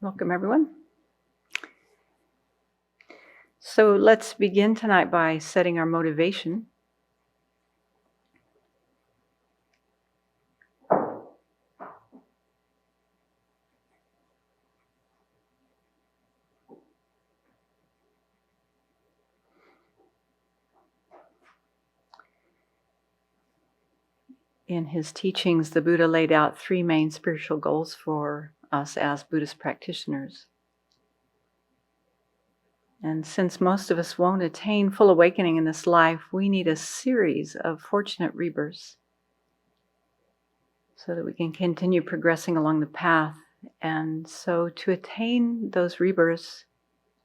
Welcome, everyone. So let's begin tonight by setting our motivation. In his teachings, the Buddha laid out three main spiritual goals for us as Buddhist practitioners. And since most of us won't attain full awakening in this life, we need a series of fortunate rebirths so that we can continue progressing along the path. And so to attain those rebirths,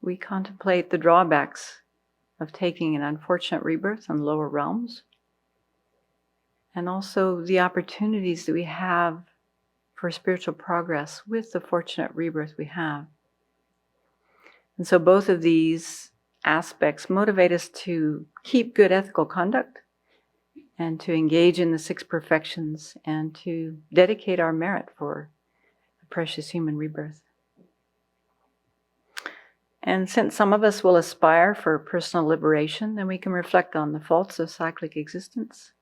we contemplate the drawbacks of taking an unfortunate rebirth in lower realms, and also the opportunities that we have for spiritual progress with the fortunate rebirth we have. And so both of these aspects motivate us to keep good ethical conduct and to engage in the six perfections and to dedicate our merit for the precious human rebirth. And since some of us will aspire for personal liberation, then we can reflect on the faults of cyclic existence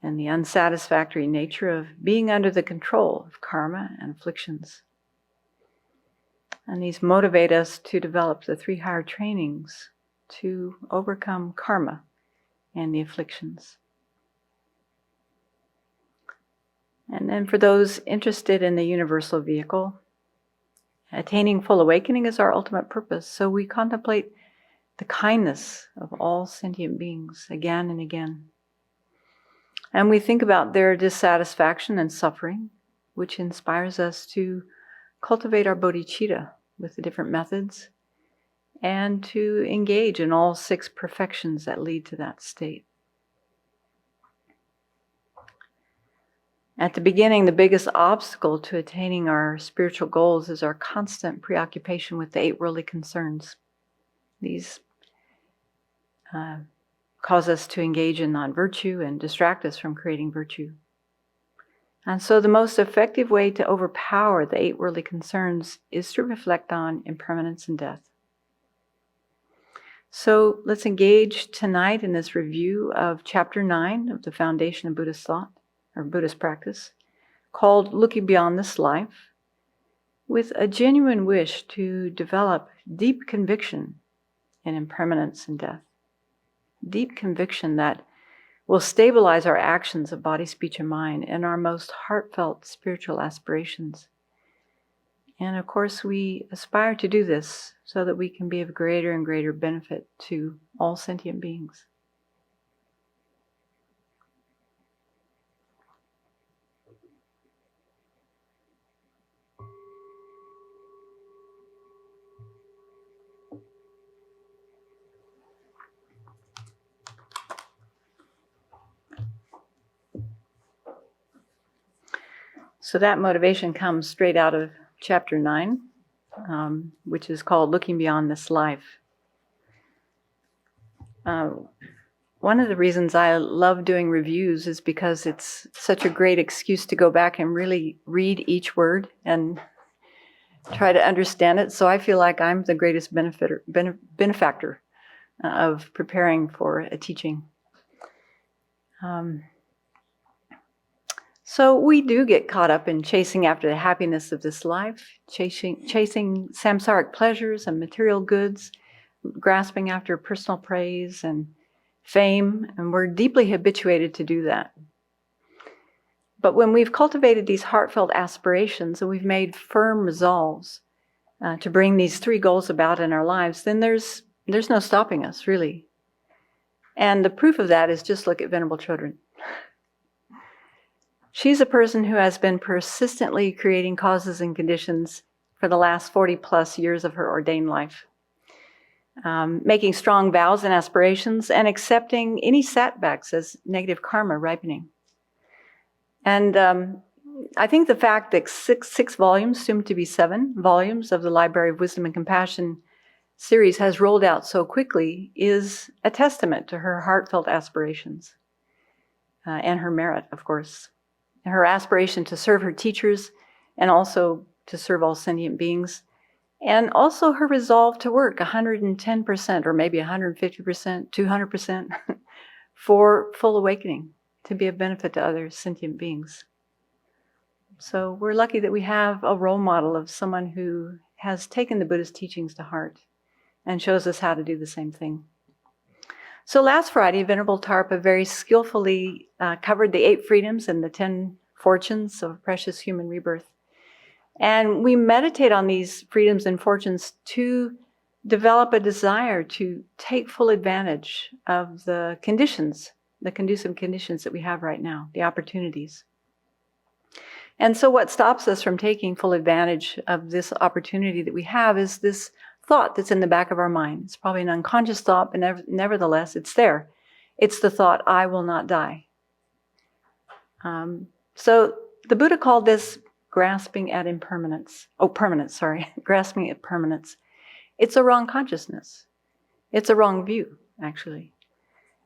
and the unsatisfactory nature of being under the control of karma and afflictions. And these motivate us to develop the three higher trainings to overcome karma and the afflictions. And then for those interested in the universal vehicle, attaining full awakening is our ultimate purpose. So we contemplate the kindness of all sentient beings again and again. And we think about their dissatisfaction and suffering, which inspires us to cultivate our bodhicitta with the different methods and to engage in all six perfections that lead to that state. At the beginning, the biggest obstacle to attaining our spiritual goals is our constant preoccupation with the 8 worldly concerns. These cause us to engage in non-virtue and distract us from creating virtue. And so the most effective way to overpower the 8 worldly concerns is to reflect on impermanence and death. So let's engage tonight in this review of Chapter 9 of the Foundation of Buddhist Thought, or Buddhist Practice, called Looking Beyond This Life, with a genuine wish to develop deep conviction in impermanence and death. Deep conviction that will stabilize our actions of body, speech, and mind and our most heartfelt spiritual aspirations. And of course, we aspire to do this so that we can be of greater and greater benefit to all sentient beings. So that motivation comes straight out of Chapter 9, which is called Looking Beyond This Life. One of the reasons I love doing reviews is because it's such a great excuse to go back and really read each word and try to understand it. So I feel like I'm the greatest benefactor of preparing for a teaching. So we do get caught up in chasing after the happiness of this life, chasing samsaric pleasures and material goods, grasping after personal praise and fame, and we're deeply habituated to do that. But when we've cultivated these heartfelt aspirations and we've made firm resolves to bring these 3 goals about in our lives, then there's no stopping us, really. And the proof of that is just look at Venerable Chodron. She's a person who has been persistently creating causes and conditions for the last 40 plus years of her ordained life, making strong vows and aspirations and accepting any setbacks as negative karma ripening. And I think the fact that six volumes, soon to be 7 volumes of the Library of Wisdom and Compassion series has rolled out so quickly is a testament to her heartfelt aspirations and her merit, of course. Her aspiration to serve her teachers and also to serve all sentient beings, and also her resolve to work 110% or maybe 150%, 200% for full awakening, to be of benefit to other sentient beings. So we're lucky that we have a role model of someone who has taken the Buddhist teachings to heart and shows us how to do the same thing. So last Friday, Venerable Tarpa very skillfully covered the 8 freedoms and the 10 fortunes of precious human rebirth. And we meditate on these freedoms and fortunes to develop a desire to take full advantage of the conditions, the conducive conditions that we have right now, the opportunities. And so what stops us from taking full advantage of this opportunity that we have is this thought that's in the back of our mind. It's probably an unconscious thought, but nevertheless, it's there. It's the thought, I will not die. So the Buddha called this grasping at impermanence. Grasping at permanence. It's a wrong consciousness. It's a wrong view, actually.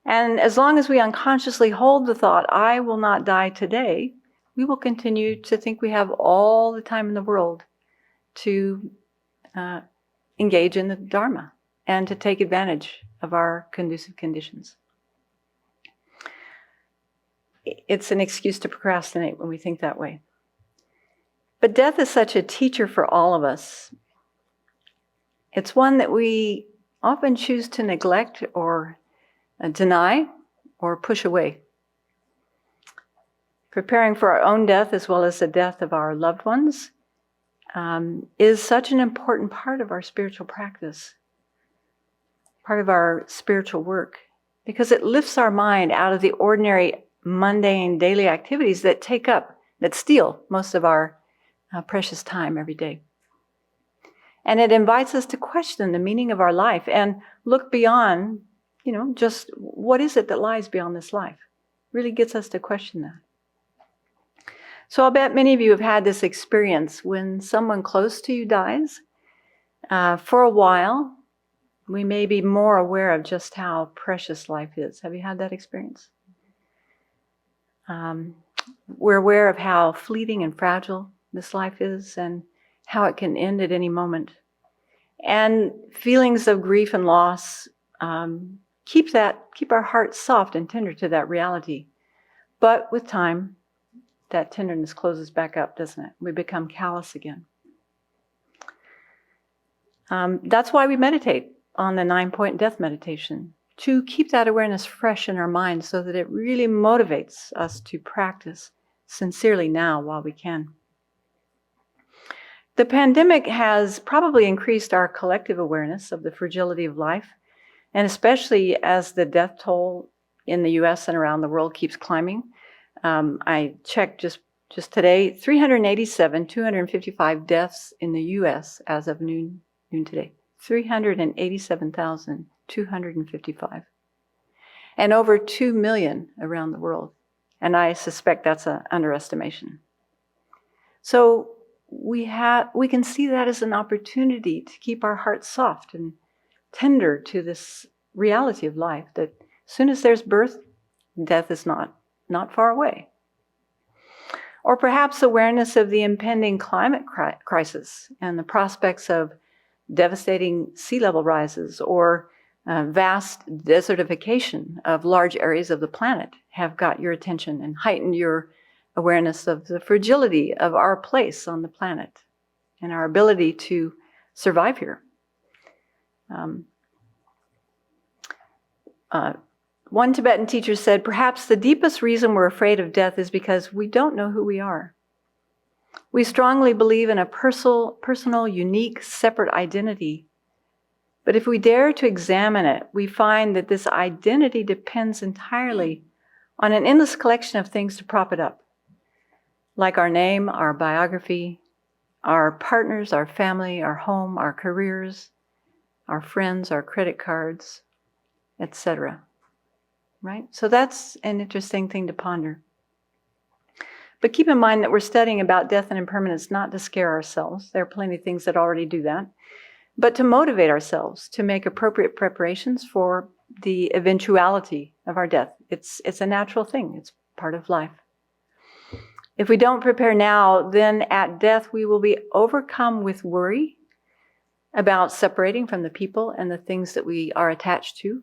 And as long as we unconsciously hold the thought, I will not die today, we will continue to think we have all the time in the world to engage in the Dharma and to take advantage of our conducive conditions. It's an excuse to procrastinate when we think that way. But death is such a teacher for all of us. It's one that we often choose to neglect or deny or push away. Preparing for our own death as well as the death of our loved ones is such an important part of our spiritual practice, part of our spiritual work, because it lifts our mind out of the ordinary, mundane daily activities that steal most of our precious time every day. And it invites us to question the meaning of our life and look beyond, just what is it that lies beyond this life? It really gets us to question that. So I'll bet many of you have had this experience when someone close to you dies. For a while, we may be more aware of just how precious life is. Have you had that experience? We're aware of how fleeting and fragile this life is and how it can end at any moment. And feelings of grief and loss keep our hearts soft and tender to that reality. But with time, that tenderness closes back up, doesn't it? We become callous again. That's why we meditate on the 9-point death meditation, to keep that awareness fresh in our minds so that it really motivates us to practice sincerely now while we can. The pandemic has probably increased our collective awareness of the fragility of life, and especially as the death toll in the US and around the world keeps climbing. I checked just today, 255 deaths in the US as of noon today. 387,255. And over 2 million around the world. And I suspect that's an underestimation. So we can see that as an opportunity to keep our hearts soft and tender to this reality of life, that as soon as there's birth, death is not far away. Or perhaps awareness of the impending climate crisis and the prospects of devastating sea level rises or vast desertification of large areas of the planet have got your attention and heightened your awareness of the fragility of our place on the planet and our ability to survive here. One Tibetan teacher said, perhaps the deepest reason we're afraid of death is because we don't know who we are. We strongly believe in a personal, unique, separate identity. But if we dare to examine it, we find that this identity depends entirely on an endless collection of things to prop it up, like our name, our biography, our partners, our family, our home, our careers, our friends, our credit cards, etc. Right? So that's an interesting thing to ponder. But keep in mind that we're studying about death and impermanence not to scare ourselves. There are plenty of things that already do that. But to motivate ourselves to make appropriate preparations for the eventuality of our death. It's a natural thing. It's part of life. If we don't prepare now, then at death we will be overcome with worry about separating from the people and the things that we are attached to.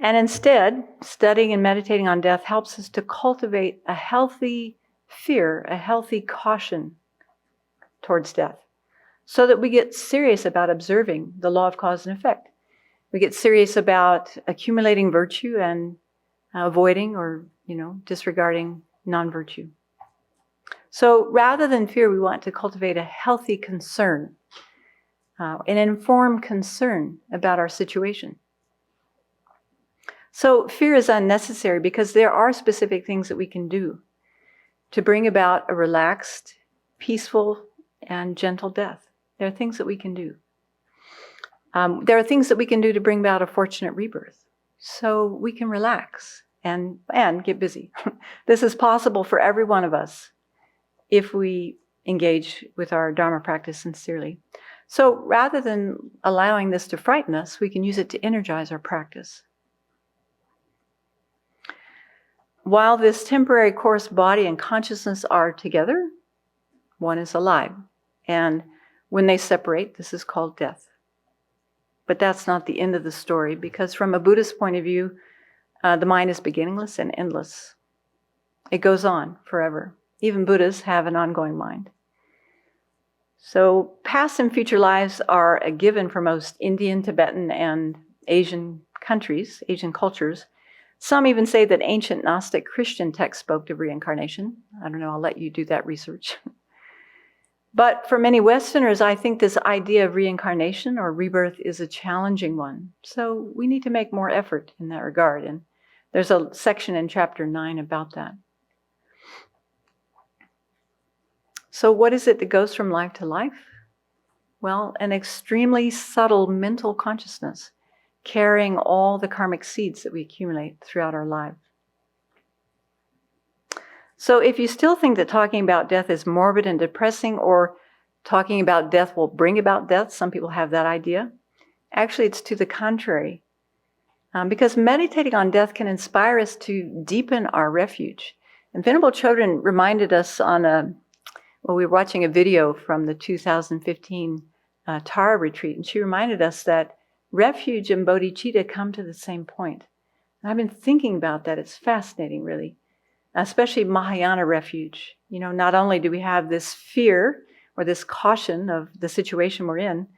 And instead, studying and meditating on death helps us to cultivate a healthy fear, a healthy caution towards death, so that we get serious about observing the law of cause and effect. We get serious about accumulating virtue and avoiding or, disregarding non-virtue. So rather than fear, we want to cultivate a healthy concern, an informed concern about our situation. So fear is unnecessary because there are specific things that we can do to bring about a relaxed, peaceful, and gentle death. There are things that we can do. There are things that we can do to bring about a fortunate rebirth. So we can relax and get busy. This is possible for every one of us if we engage with our Dharma practice sincerely. So rather than allowing this to frighten us, we can use it to energize our practice. While this temporary coarse body and consciousness are together, one is alive. And when they separate, this is called death. But that's not the end of the story, because from a Buddhist point of view, the mind is beginningless and endless. It goes on forever. Even Buddhas have an ongoing mind. So past and future lives are a given for most Indian, Tibetan, and Asian countries, Asian cultures. Some even say that ancient Gnostic Christian texts spoke of reincarnation. I don't know, I'll let you do that research. But for many Westerners, I think this idea of reincarnation or rebirth is a challenging one. So we need to make more effort in that regard. And there's a section in chapter 9 about that. So what is it that goes from life to life? Well, an extremely subtle mental consciousness, carrying all the karmic seeds that we accumulate throughout our lives. So if you still think that talking about death is morbid and depressing, or talking about death will bring about death, some people have that idea. Actually, it's to the contrary. Because meditating on death can inspire us to deepen our refuge. And Venerable Chodron reminded us we were watching a video from the 2015 Tara retreat, and she reminded us that refuge and bodhicitta come to the same point. And I've been thinking about that. It's fascinating, really. Especially Mahayana refuge. Not only do we have this fear or this caution of the situation we're in,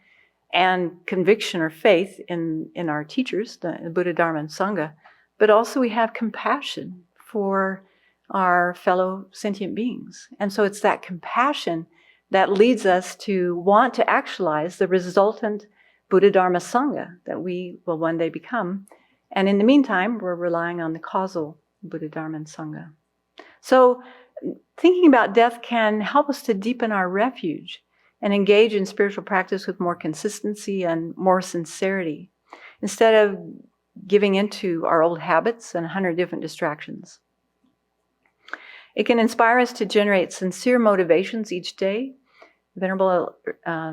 and conviction or faith in our teachers, the Buddha, Dharma, and Sangha, but also we have compassion for our fellow sentient beings. And so it's that compassion that leads us to want to actualize the resultant Buddha, Dharma, Sangha that we will one day become. And in the meantime, we're relying on the causal Buddha, Dharma, and Sangha. So thinking about death can help us to deepen our refuge and engage in spiritual practice with more consistency and more sincerity, instead of giving into our old habits and 100 different distractions. It can inspire us to generate sincere motivations each day. Venerable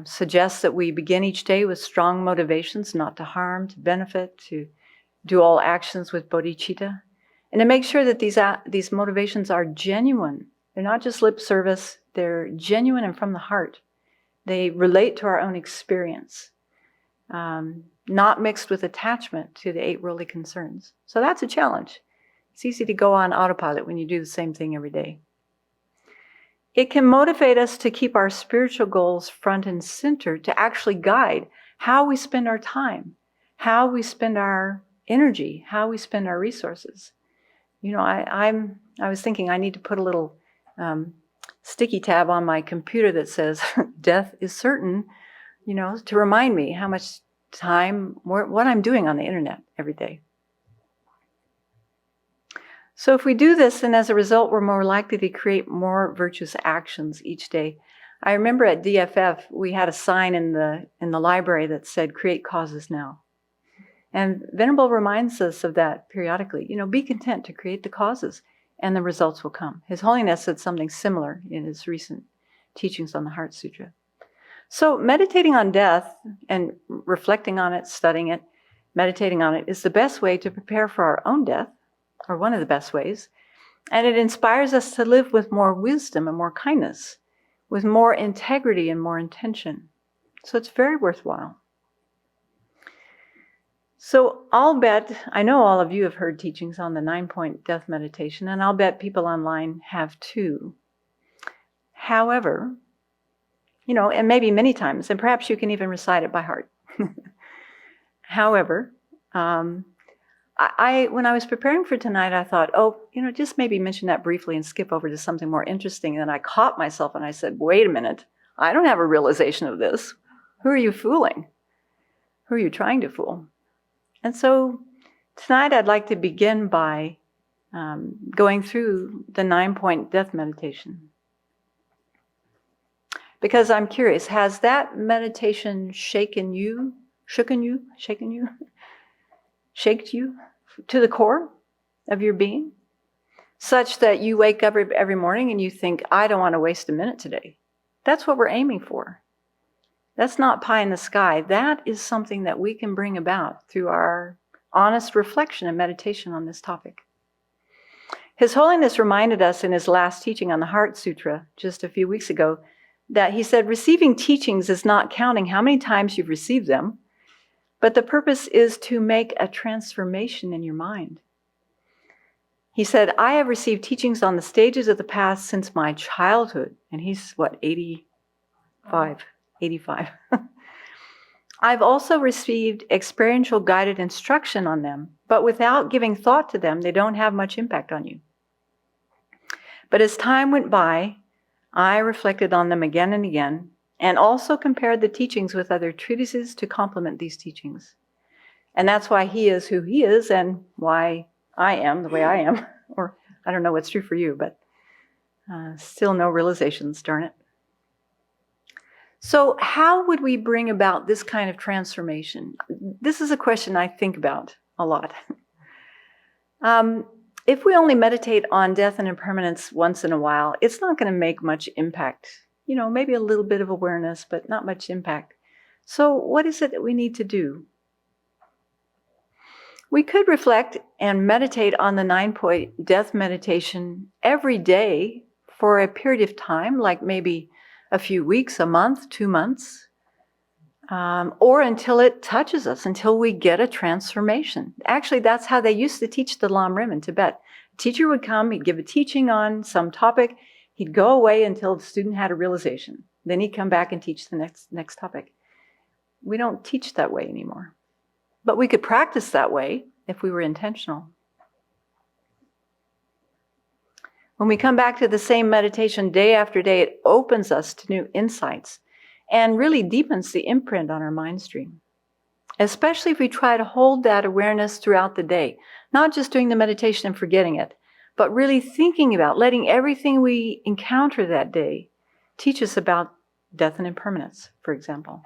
suggests that we begin each day with strong motivations, not to harm, to benefit, to do all actions with bodhicitta. And to make sure that these motivations are genuine. They're not just lip service, they're genuine and from the heart. They relate to our own experience, not mixed with attachment to the 8 worldly concerns. So that's a challenge. It's easy to go on autopilot when you do the same thing every day. It can motivate us to keep our spiritual goals front and center, to actually guide how we spend our time, how we spend our energy, how we spend our resources. I was thinking I need to put a little sticky tab on my computer that says death is certain, to remind me how much time, what I'm doing on the internet every day. So if we do this, then as a result, we're more likely to create more virtuous actions each day. I remember at DFF, we had a sign in the library that said, "Create causes now." And Venerable reminds us of that periodically. Be content to create the causes, and the results will come. His Holiness said something similar in his recent teachings on the Heart Sutra. So meditating on death and reflecting on it, studying it, meditating on it is the best way to prepare for our own death, or one of the best ways, And it inspires us to live with more wisdom and more kindness, with more integrity and more intention. So it's very worthwhile. So I'll bet, I know all of you have heard teachings on the 9-point death meditation, and I'll bet people online have too. However, and maybe many times, and perhaps you can even recite it by heart. However, when I was preparing for tonight, I thought, just maybe mention that briefly and skip over to something more interesting. And then I caught myself and I said, wait a minute, I don't have a realization of this. Who are you fooling? Who are you trying to fool? And so tonight I'd like to begin by going through the 9-point death meditation. Because I'm curious, has that meditation shaked you to the core of your being? Such that you wake up every morning and you think, I don't want to waste a minute today. That's what we're aiming for. That's not pie in the sky. That is something that we can bring about through our honest reflection and meditation on this topic. His Holiness reminded us in his last teaching on the Heart Sutra just a few weeks ago that he said, receiving teachings is not counting how many times you've received them, but the purpose is to make a transformation in your mind. He said, I have received teachings on the stages of the past since my childhood. And he's, 85. I've also received experiential guided instruction on them, but without giving thought to them, they don't have much impact on you. But as time went by, I reflected on them again and again, and also compared the teachings with other treatises to complement these teachings. And that's why he is who he is and why I am the way I am. Or I don't know what's true for you, but still no realizations, darn it. So how would we bring about this kind of transformation? This is a question I think about a lot. If we only meditate on death and impermanence once in a while, it's not going to make much impact. Maybe a little bit of awareness, but not much impact. So what is it that we need to do? We could reflect and meditate on the 9-point death meditation every day for a period of time, like maybe a few weeks, a month, 2 months, or until it touches us, until we get a transformation. Actually, that's how they used to teach the Lam Rim in Tibet. A teacher would come, he'd give a teaching on some topic, he'd go away until the student had a realization. Then he'd come back and teach the next topic. We don't teach that way anymore. But we could practice that way if we were intentional. When we come back to the same meditation day after day, it opens us to new insights and really deepens the imprint on our mind stream. Especially if we try to hold that awareness throughout the day, not just doing the meditation and forgetting it, but really thinking about letting everything we encounter that day teach us about death and impermanence, for example.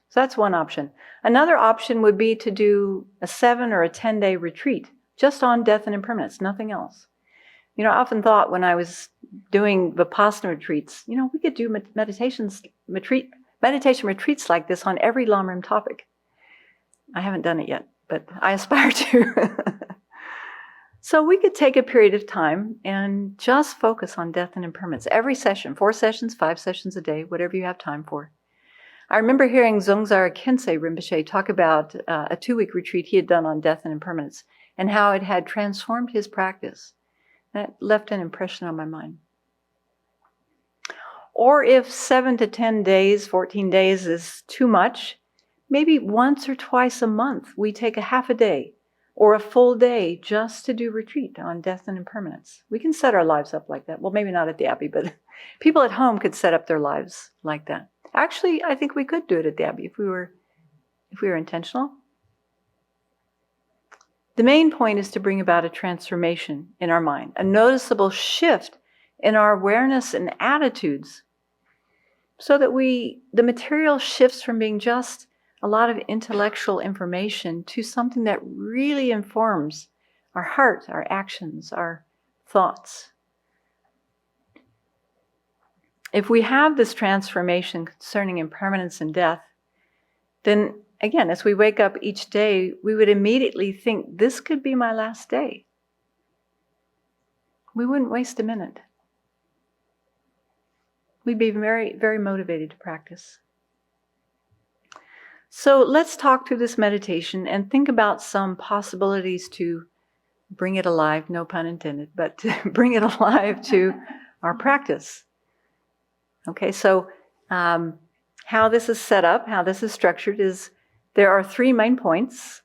So that's one option. Another option would be to do a 7 or a 10-day retreat just on death and impermanence, nothing else. I often thought when I was doing Vipassana retreats, we could do meditation retreats like this on every Lam Rim topic. I haven't done it yet, but I aspire to. So we could take a period of time and just focus on death and impermanence. Every session, 4 sessions, 5 sessions a day, whatever you have time for. I remember hearing Dzongzar Khyentse Rinpoche talk about a 2-week retreat he had done on death and impermanence and how it had transformed his practice. That left an impression on my mind. Or if 7 to 10 days, 14 days is too much, maybe once or twice a month we take a half a day or a full day just to do retreat on death and impermanence. We can set our lives up like that. Well, maybe not at the Abbey, but people at home could set up their lives like that. Actually, I think we could do it at the Abbey if we were intentional. The main point is to bring about a transformation in our mind, a noticeable shift in our awareness and attitudes, so that the material shifts from being just a lot of intellectual information to something that really informs our heart, our actions, our thoughts. If we have this transformation concerning impermanence and death, then again, as we wake up each day, we would immediately think, this could be my last day. we wouldn't waste a minute. We'd be very, very motivated to practice. So let's talk through this meditation and think about some possibilities to bring it alive, no pun intended, but to bring it alive to our practice. Okay, so how this is set up, how this is structured is there are 3 main points.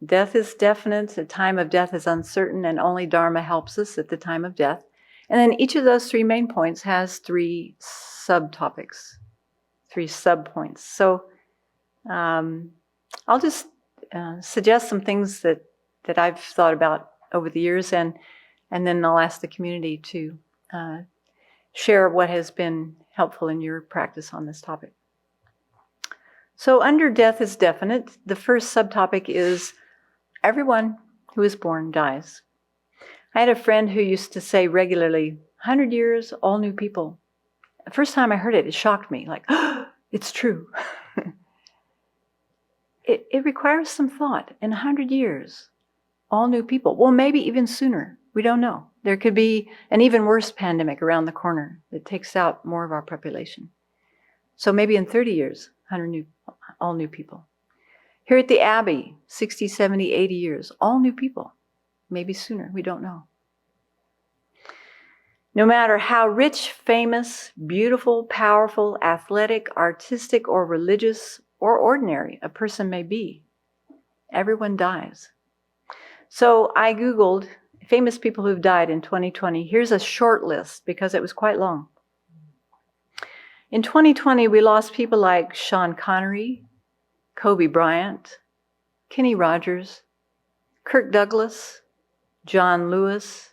Death is definite, the time of death is uncertain, and only Dharma helps us at the time of death. And then each of those 3 main points has 3 subtopics, 3 subpoints. So I'll just suggest some things that I've thought about over the years, and then I'll ask the community to share what has been helpful in your practice on this topic. So under death is definite, the first subtopic is everyone who is born dies. I had a friend who used to say regularly, 100 years, all new people. The first time I heard it, it shocked me, like, oh, it's true. It requires some thought. In 100 years, all new people. Well, maybe even sooner. We don't know. There could be an even worse pandemic around the corner that takes out more of our population. So maybe in 30 years, all new people. Here at the Abbey, 60, 70, 80 years, all new people. Maybe sooner. We don't know. No matter how rich, famous, beautiful, powerful, athletic, artistic, or religious, or ordinary a person may be, everyone dies. So I Googled famous people who've died in 2020. Here's a short list because it was quite long. In 2020, we lost people like Sean Connery, Kobe Bryant, Kenny Rogers, Kirk Douglas, John Lewis,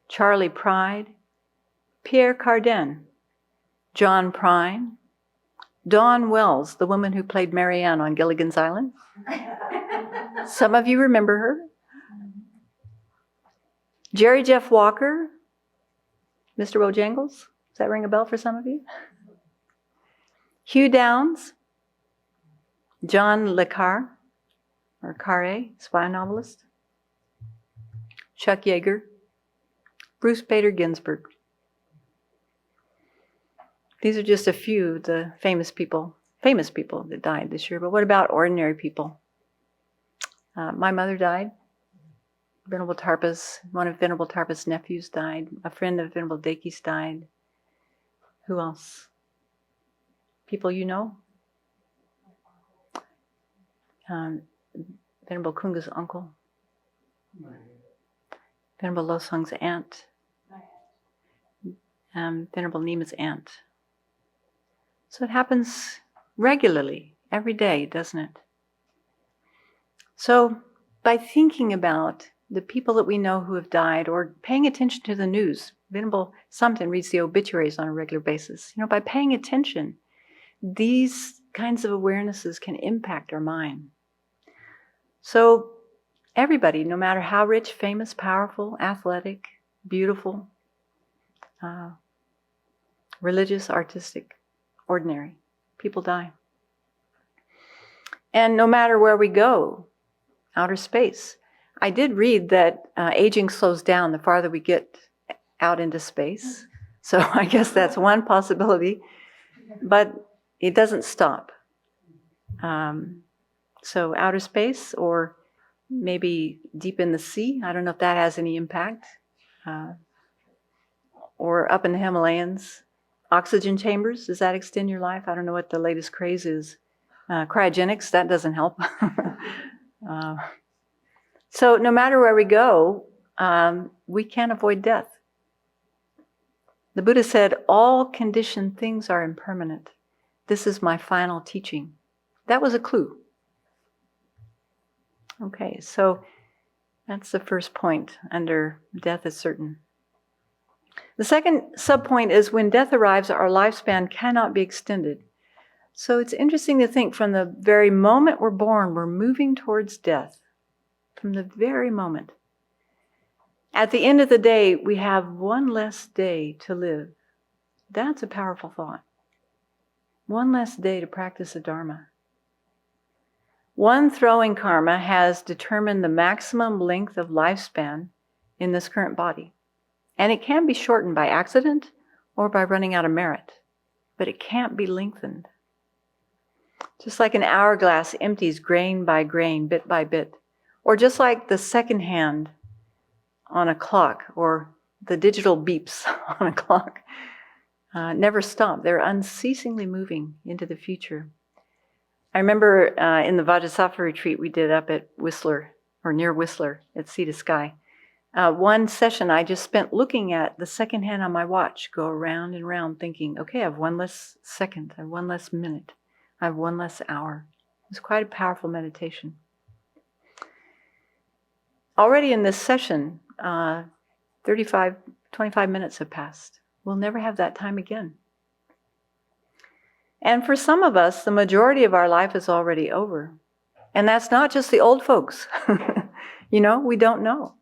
Charlie Pride, Pierre Cardin, John Prine, Dawn Wells, the woman who played Marianne on Gilligan's Island. Some of you remember her. Jerry Jeff Walker, Mr. Bojangles. Does that ring a bell for some of you? Hugh Downs, John Le Carre, or Carre, spy novelist. Chuck Yeager, Bruce Bader Ginsburg. These are just a few of the famous people that died this year. But what about ordinary people? My mother died. One of Venerable Tarpa's nephews died. A friend of Venerable Daki's died. Who else? People you know? Venerable Kunga's uncle. Venerable Losong's aunt. Venerable Nima's aunt. So it happens regularly, every day, doesn't it? So by thinking about the people that we know who have died, or paying attention to the news, Venerable Thubten reads the obituaries on a regular basis. By paying attention, these kinds of awarenesses can impact our mind. So everybody, no matter how rich, famous, powerful, athletic, beautiful, religious, artistic, ordinary, people die. And no matter where we go, outer space. I did read that aging slows down the farther we get out into space. So I guess that's one possibility, but it doesn't stop. So outer space, or maybe deep in the sea. I don't know if that has any impact. Or up in the Himalayas. Oxygen chambers, does that extend your life? I don't know what the latest craze is. Cryogenics, that doesn't help. So no matter where we go, we can't avoid death. The Buddha said, all conditioned things are impermanent. This is my final teaching. That was a clue. Okay, so that's the first point under death is certain. The second subpoint is when death arrives, our lifespan cannot be extended. So it's interesting to think from the very moment we're born, we're moving towards death. From the very moment. At the end of the day, we have one less day to live. That's a powerful thought. One less day to practice the Dharma. One throwing karma has determined the maximum length of lifespan in this current body. And it can be shortened by accident or by running out of merit, but it can't be lengthened. Just like an hourglass empties grain by grain, bit by bit, or just like the second hand on a clock or the digital beeps on a clock, never stop. They're unceasingly moving into the future. I remember in the Vajrasattva retreat we did up at Whistler, or near Whistler, at Sea to Sky. One session I just spent looking at the second hand on my watch go around and around thinking, okay, I have one less second, I have one less minute, I have one less hour. It was quite a powerful meditation. Already in this session, 25 minutes have passed. We'll never have that time again. And for some of us, the majority of our life is already over. And that's not just the old folks. We don't know.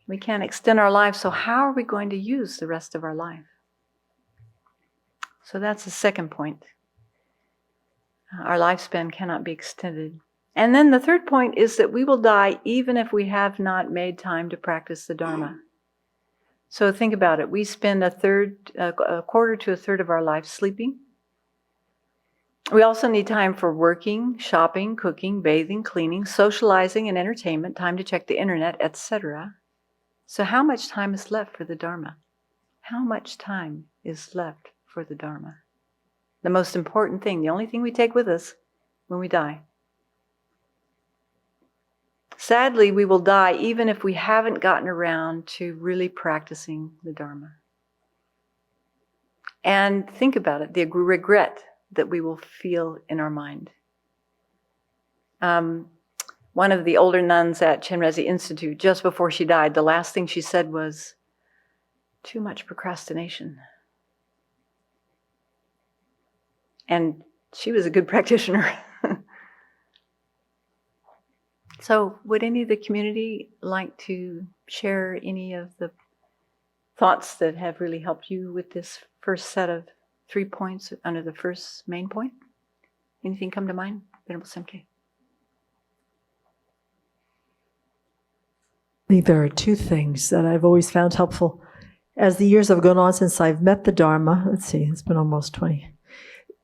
We can't extend our life, so how are we going to use the rest of our life? So that's the second point. Our lifespan cannot be extended. And then the third point is that we will die even if we have not made time to practice the Dharma. So think about it. We spend a quarter to a third of our life sleeping. We also need time for working, shopping, cooking, bathing, cleaning, socializing, and entertainment, time to check the internet, etc. So how much time is left for the Dharma? How much time is left for the Dharma? The most important thing, the only thing we take with us when we die. Sadly, we will die even if we haven't gotten around to really practicing the Dharma. And think about it, the regret that we will feel in our mind. One of the older nuns at Chenrezig Institute, just before she died, the last thing she said was, too much procrastination. And she was a good practitioner. So would any of the community like to share any of the thoughts that have really helped you with this first set of 3 points under the first main point? Anything come to mind? Venerable Semke. I think there are two things that I've always found helpful. As the years have gone on since I've met the Dharma, let's see, it's been almost 20.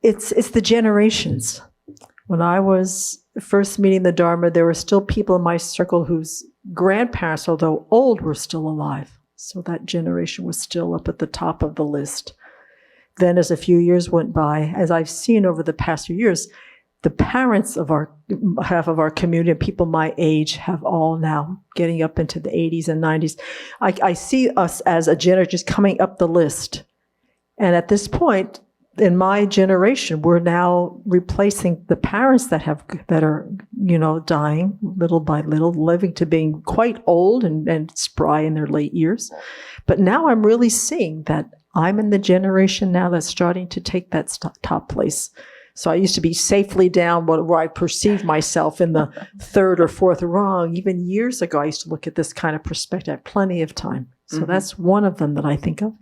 It's the generations. When I was first meeting the Dharma, there were still people in my circle whose grandparents, although old, were still alive. So that generation was still up at the top of the list. Then as a few years went by, as I've seen over the past few years, the parents of half of our community and people my age have all now getting up into the 80s and 90s. I see us as a generation just coming up the list. And at this point, in my generation, we're now replacing the parents that are dying little by little, living to being quite old and spry in their late years. But now I'm really seeing that I'm in the generation now that's starting to take that top place. So I used to be safely down where I perceived myself in the third or fourth rung. Even years ago, I used to look at this kind of perspective. I have plenty of time. So that's one of them that I think of.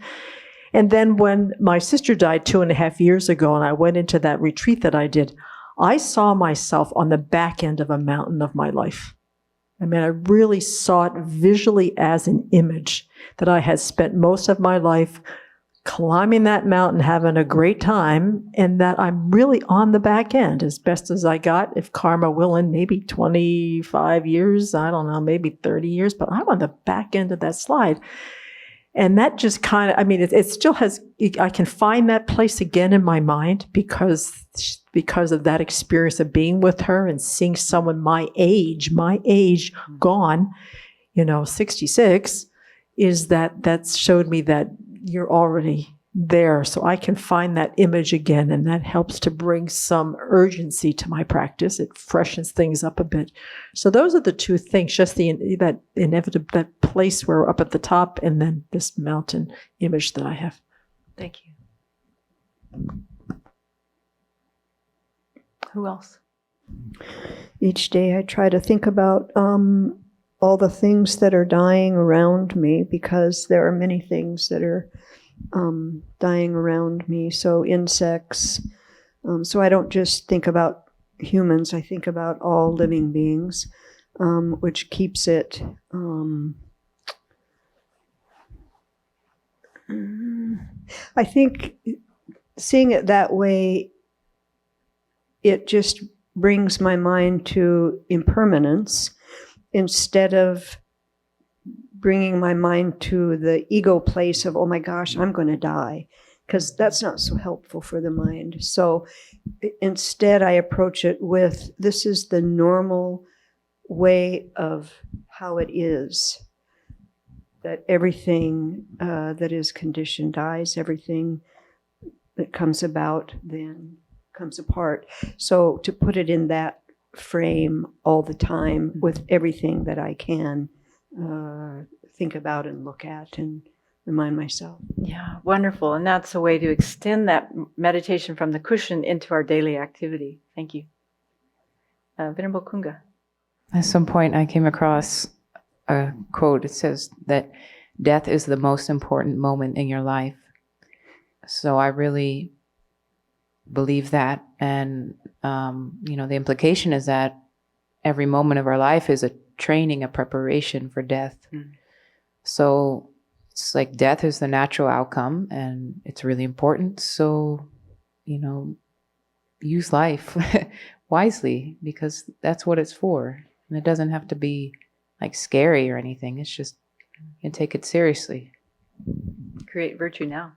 And then when my sister died 2.5 years ago and I went into that retreat that I did, I saw myself on the back end of a mountain of my life. I mean, I really saw it visually as an image that I had spent most of my life climbing that mountain, having a great time, and that I'm really on the back end as best as I got, if karma willing, maybe 25 years, I don't know, maybe 30 years, but I'm on the back end of that slide. And that just kind of, I mean, it still has, I can find that place again in my mind because of that experience of being with her and seeing someone my age gone, 66, is that showed me that you're already there. So I can find that image again, and that helps to bring some urgency to my practice. It freshens things up a bit. So those are the two things, just that inevitable, that place where we're up at the top, and then this mountain image that I have. Thank you. Who else? Each day I try to think about all the things that are dying around me, because there are many things that are dying around me. So insects. So I don't just think about humans. I think about all living beings, which keeps it I think seeing it that way, it just brings my mind to impermanence instead of bringing my mind to the ego place of, oh my gosh, I'm going to die, because that's not so helpful for the mind. So instead, I approach it with, this is the normal way of how it is, that everything that is conditioned dies, everything that comes about then comes apart. So to put it in that frame all the time with everything that I can think about and look at and remind myself. Yeah, wonderful. And that's a way to extend that meditation from the cushion into our daily activity. Thank you. Venerable Kunga. At some point, I came across a quote. It says that death is the most important moment in your life. So I really believe that. And, the implication is that every moment of our life is a training, a preparation for death. Mm. So it's like death is the natural outcome and it's really important. So, use life wisely, because that's what it's for. And it doesn't have to be like scary or anything. It's just, you can take it seriously. Create virtue now.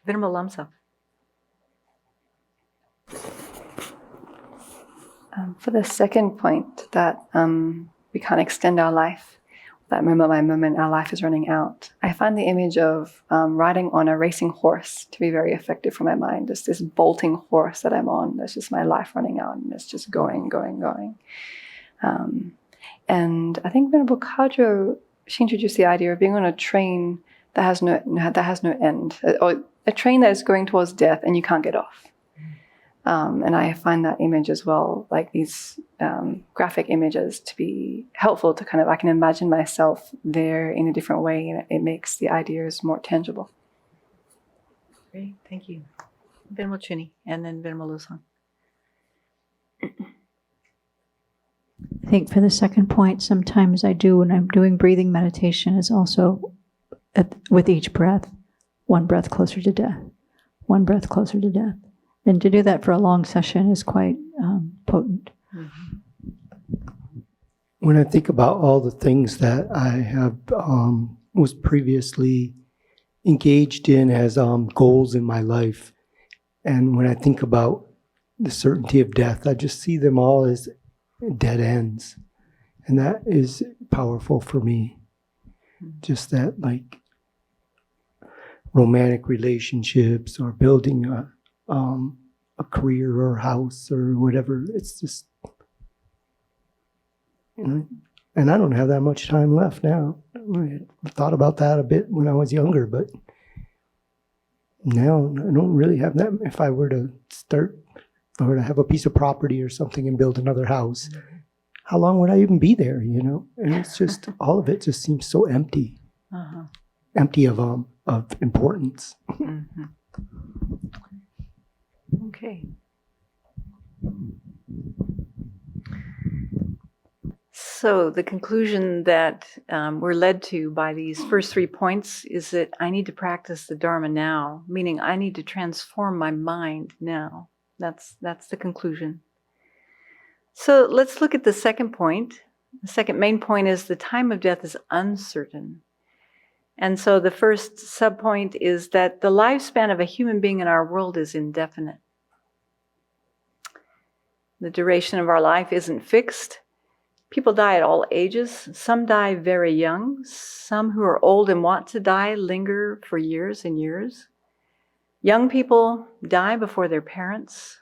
Venerable Lamsa. For the second point, that we can't extend our life, that moment by moment our life is running out, I find the image of riding on a racing horse to be very effective for my mind. It's this bolting horse that I'm on. That's just my life running out, and it's just going. And I think Venerable Kadro, she introduced the idea of being on a train that has no end, or a train that is going towards death and you can't get off. And I find that image as well, like these graphic images, to be helpful to I can imagine myself there in a different way, and it makes the ideas more tangible. Great, thank you. Venerable Chuni, and then Venerable Lusang. I think for the second point, sometimes I do when I'm doing breathing meditation is also with each breath, one breath closer to death, one breath closer to death. And to do that for a long session is quite potent. Mm-hmm. When I think about all the things that I have was previously engaged in as goals in my life, and when I think about the certainty of death, I just see them all as dead ends. And that is powerful for me. Just that, like, romantic relationships or building a career or a house or whatever. It's just, and I don't have that much time left now. I thought about that a bit when I was younger, but now I don't really have that. If I were to have a piece of property or something and build another house, how long would I even be there, And it's just, all of it just seems so empty. Uh-huh. Empty of importance. Mm-hmm. Okay. So the conclusion that we're led to by these first 3 points is that I need to practice the Dharma now, meaning I need to transform my mind now. That's the conclusion. So let's look at the second point. The second main point is the time of death is uncertain. And so the first subpoint is that the lifespan of a human being in our world is indefinite. The duration of our life isn't fixed. People die at all ages. Some die very young. Some who are old and want to die linger for years and years. Young people die before their parents.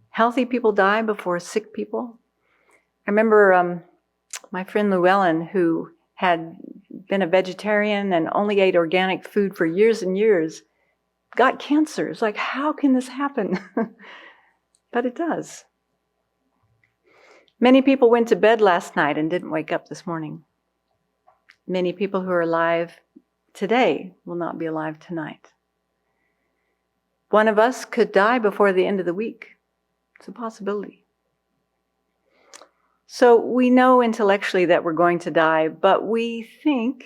Healthy people die before sick people. I remember my friend Llewellyn, who had been a vegetarian and only ate organic food for years and years, got cancer. It's like, how can this happen? But it does. Many people went to bed last night and didn't wake up this morning. Many people who are alive today will not be alive tonight. One of us could die before the end of the week. It's a possibility. So we know intellectually that we're going to die, but we think,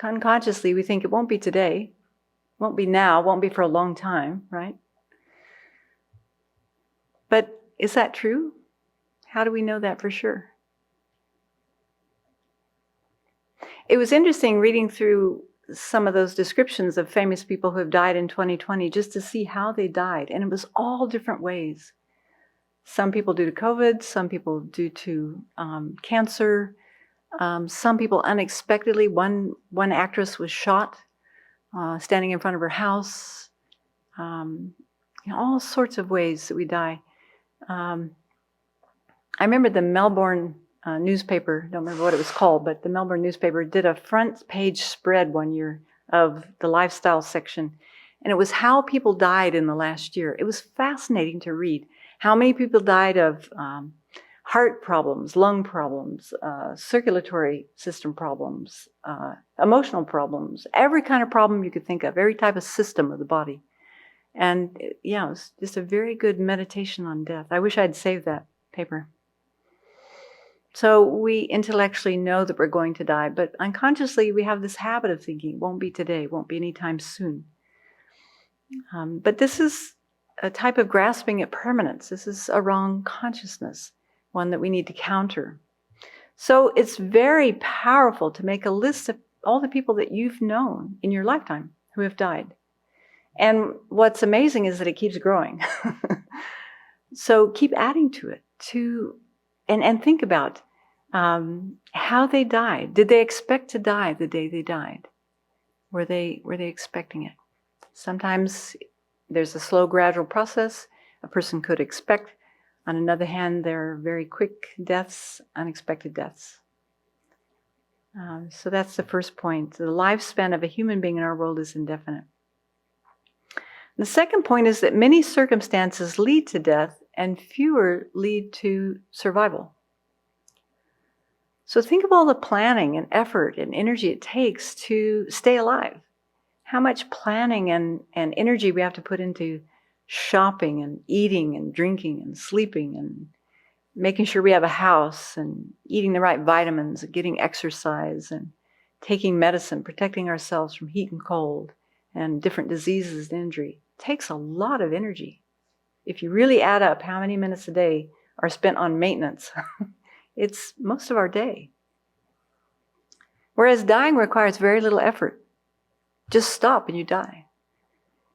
unconsciously, we think it won't be today. Won't be now, won't be for a long time, right? But is that true? How do we know that for sure? It was interesting reading through some of those descriptions of famous people who have died in 2020 just to see how they died. And it was all different ways. Some people due to COVID, some people due to cancer, some people unexpectedly. One actress was shot standing in front of her house. All sorts of ways that we die. I remember the Melbourne newspaper, don't remember what it was called, but the Melbourne newspaper did a front page spread one year of the lifestyle section. And it was how people died in the last year. It was fascinating to read. How many people died of heart problems, lung problems, circulatory system problems, emotional problems, every kind of problem you could think of, every type of system of the body. And yeah, it was just a very good meditation on death. I wish I'd saved that paper. So we intellectually know that we're going to die, but unconsciously we have this habit of thinking, won't be today, won't be anytime soon. But this is a type of grasping at permanence. This is a wrong consciousness, one that we need to counter. So it's very powerful to make a list of all the people that you've known in your lifetime who have died. And what's amazing is that it keeps growing. So keep adding to it, and think about how they died. Did they expect to die the day they died? Were they expecting it? Sometimes there's a slow, gradual process a person could expect. On another hand, there are very quick deaths, unexpected deaths. So that's the first point. The lifespan of a human being in our world is indefinite. The second point is that many circumstances lead to death and fewer lead to survival. So think of all the planning and effort and energy it takes to stay alive. How much planning and energy we have to put into shopping and eating and drinking and sleeping and making sure we have a house and eating the right vitamins and getting exercise and taking medicine, protecting ourselves from heat and cold and different diseases and injury. It takes a lot of energy. If you really add up how many minutes a day are spent on maintenance, it's most of our day. Whereas dying requires very little effort. Just stop and you die.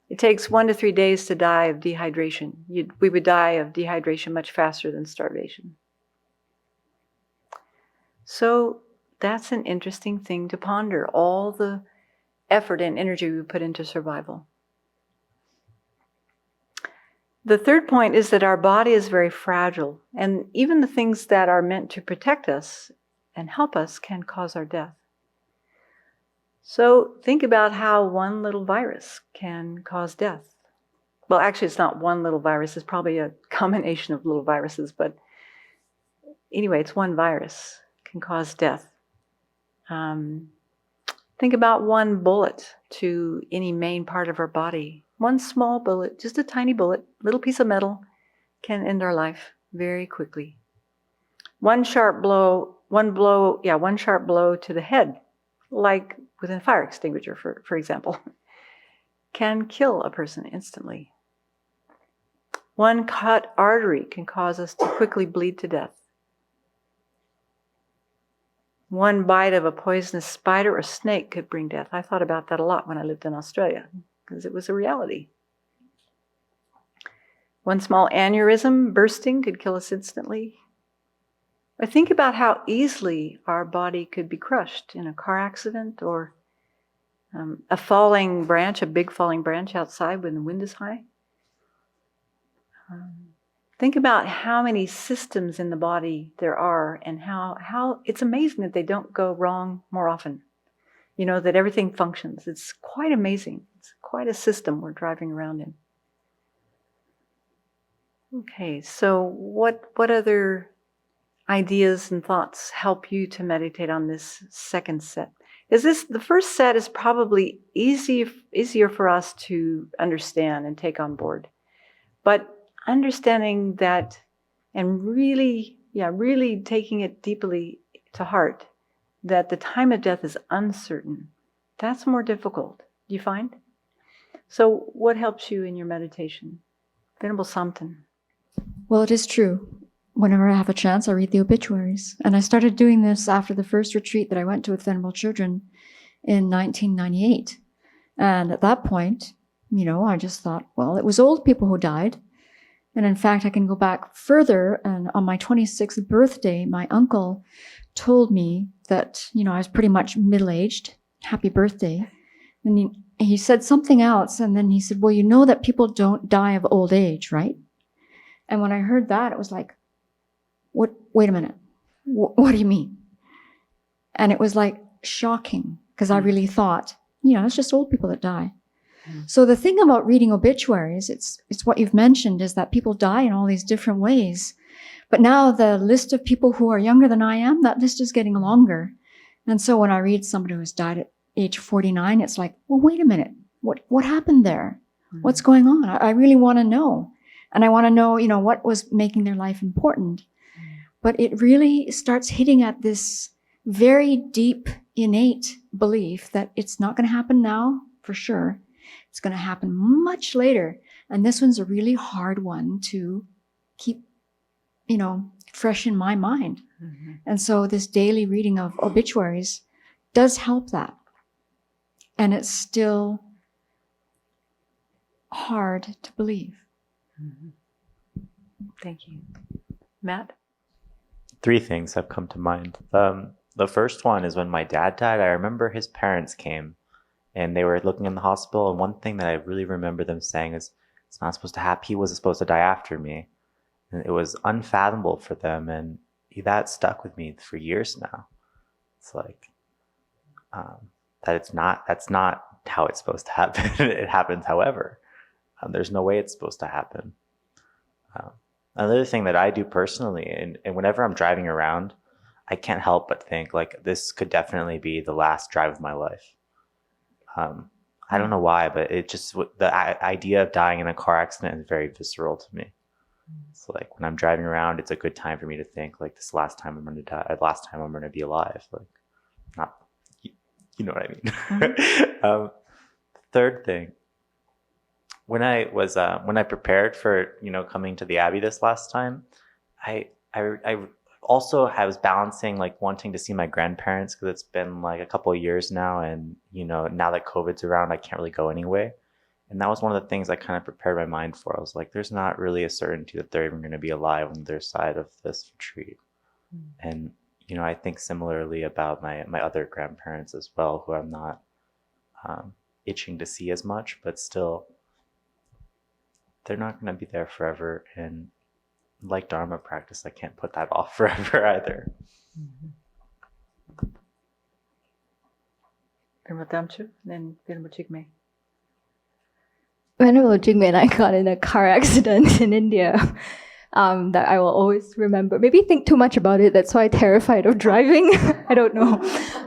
It takes 1 to 3 days to die of dehydration. We would die of dehydration much faster than starvation. So that's an interesting thing to ponder, all the effort and energy we put into survival. The third point is that our body is very fragile, and even the things that are meant to protect us and help us can cause our death. So think about how one little virus can cause death. Well, actually, it's not one little virus. It's probably a combination of little viruses. But anyway, it's one virus can cause death. Think about one bullet to any main part of our body. One small bullet, just a tiny bullet, little piece of metal, can end our life very quickly. One sharp blow to the head, like with a fire extinguisher, for example, can kill a person instantly. One cut artery can cause us to quickly bleed to death. One bite of a poisonous spider or snake could bring death. I thought about that a lot when I lived in Australia, because it was a reality. One small aneurysm bursting could kill us instantly. Or think about how easily our body could be crushed in a car accident or a falling branch, a big falling branch outside when the wind is high. Think about how many systems in the body there are and how it's amazing that they don't go wrong more often. You know, that everything functions. It's quite amazing. It's quite a system we're driving around in. Okay, so what other ideas and thoughts help you to meditate on this second set? The first set is probably easier for us to understand and take on board. But understanding that and really taking it deeply to heart, that the time of death is uncertain, that's more difficult, do you find? So what helps you in your meditation? Venerable Thubten. Well, it is true. Whenever I have a chance, I read the obituaries. And I started doing this after the first retreat that I went to with Venerable Chodron in 1998. And at that point, I just thought, well, it was old people who died. And in fact, I can go back further. And on my 26th birthday, my uncle told me that, I was pretty much middle-aged. Happy birthday. And he said something else. And then he said, well, you know that people don't die of old age, right? And when I heard that, it was like, wait a minute. What do you mean? And it was like shocking because I really thought, it's just old people that die. So the thing about reading obituaries, it's what you've mentioned, is that people die in all these different ways. But now the list of people who are younger than I am, that list is getting longer. And so when I read somebody who's died at age 49, it's like, well, wait a minute. What happened there? What's going on? I really want to know. And I want to know, what was making their life important. But it really starts hitting at this very deep, innate belief that it's not going to happen now, for sure. It's going to happen much later. And this one's a really hard one to keep, fresh in my mind. Mm-hmm. And so this daily reading of obituaries does help that. And it's still hard to believe. Mm-hmm. Thank you. Matt? 3 things have come to mind. The first one is when my dad died, I remember his parents came and they were looking in the hospital. And one thing that I really remember them saying is, it's not supposed to happen. He wasn't supposed to die after me. And it was unfathomable for them. And that stuck with me for years now. It's like, that's not how it's supposed to happen. It happens, however. There's no way it's supposed to happen. Another thing that I do personally, and whenever I'm driving around, I can't help but think, like, this could definitely be the last drive of my life. I don't know why, but it just, the idea of dying in a car accident is very visceral to me. It's like when I'm driving around, it's a good time for me to think, like, this last time I'm going to die, last time I'm going to be alive. Like, not, you know what I mean? Mm-hmm. Third thing, when I prepared for, coming to the Abbey this last time, I also was balancing, like, wanting to see my grandparents because it's been like a couple of years now, and now that COVID's around, I can't really go anyway. And that was one of the things I kind of prepared my mind for. I was like, there's not really a certainty that they're even going to be alive on the other side of this retreat. And I think similarly about my other grandparents as well, who I'm not itching to see as much, but still, they're not going to be there forever. And like Dharma practice, I can't put that off forever either. Venerable Damchu, then Venerable Jigme. Venerable Jigme and I got in a car accident in India that I will always remember. Maybe think too much about it, that's why I'm terrified of driving. I don't know.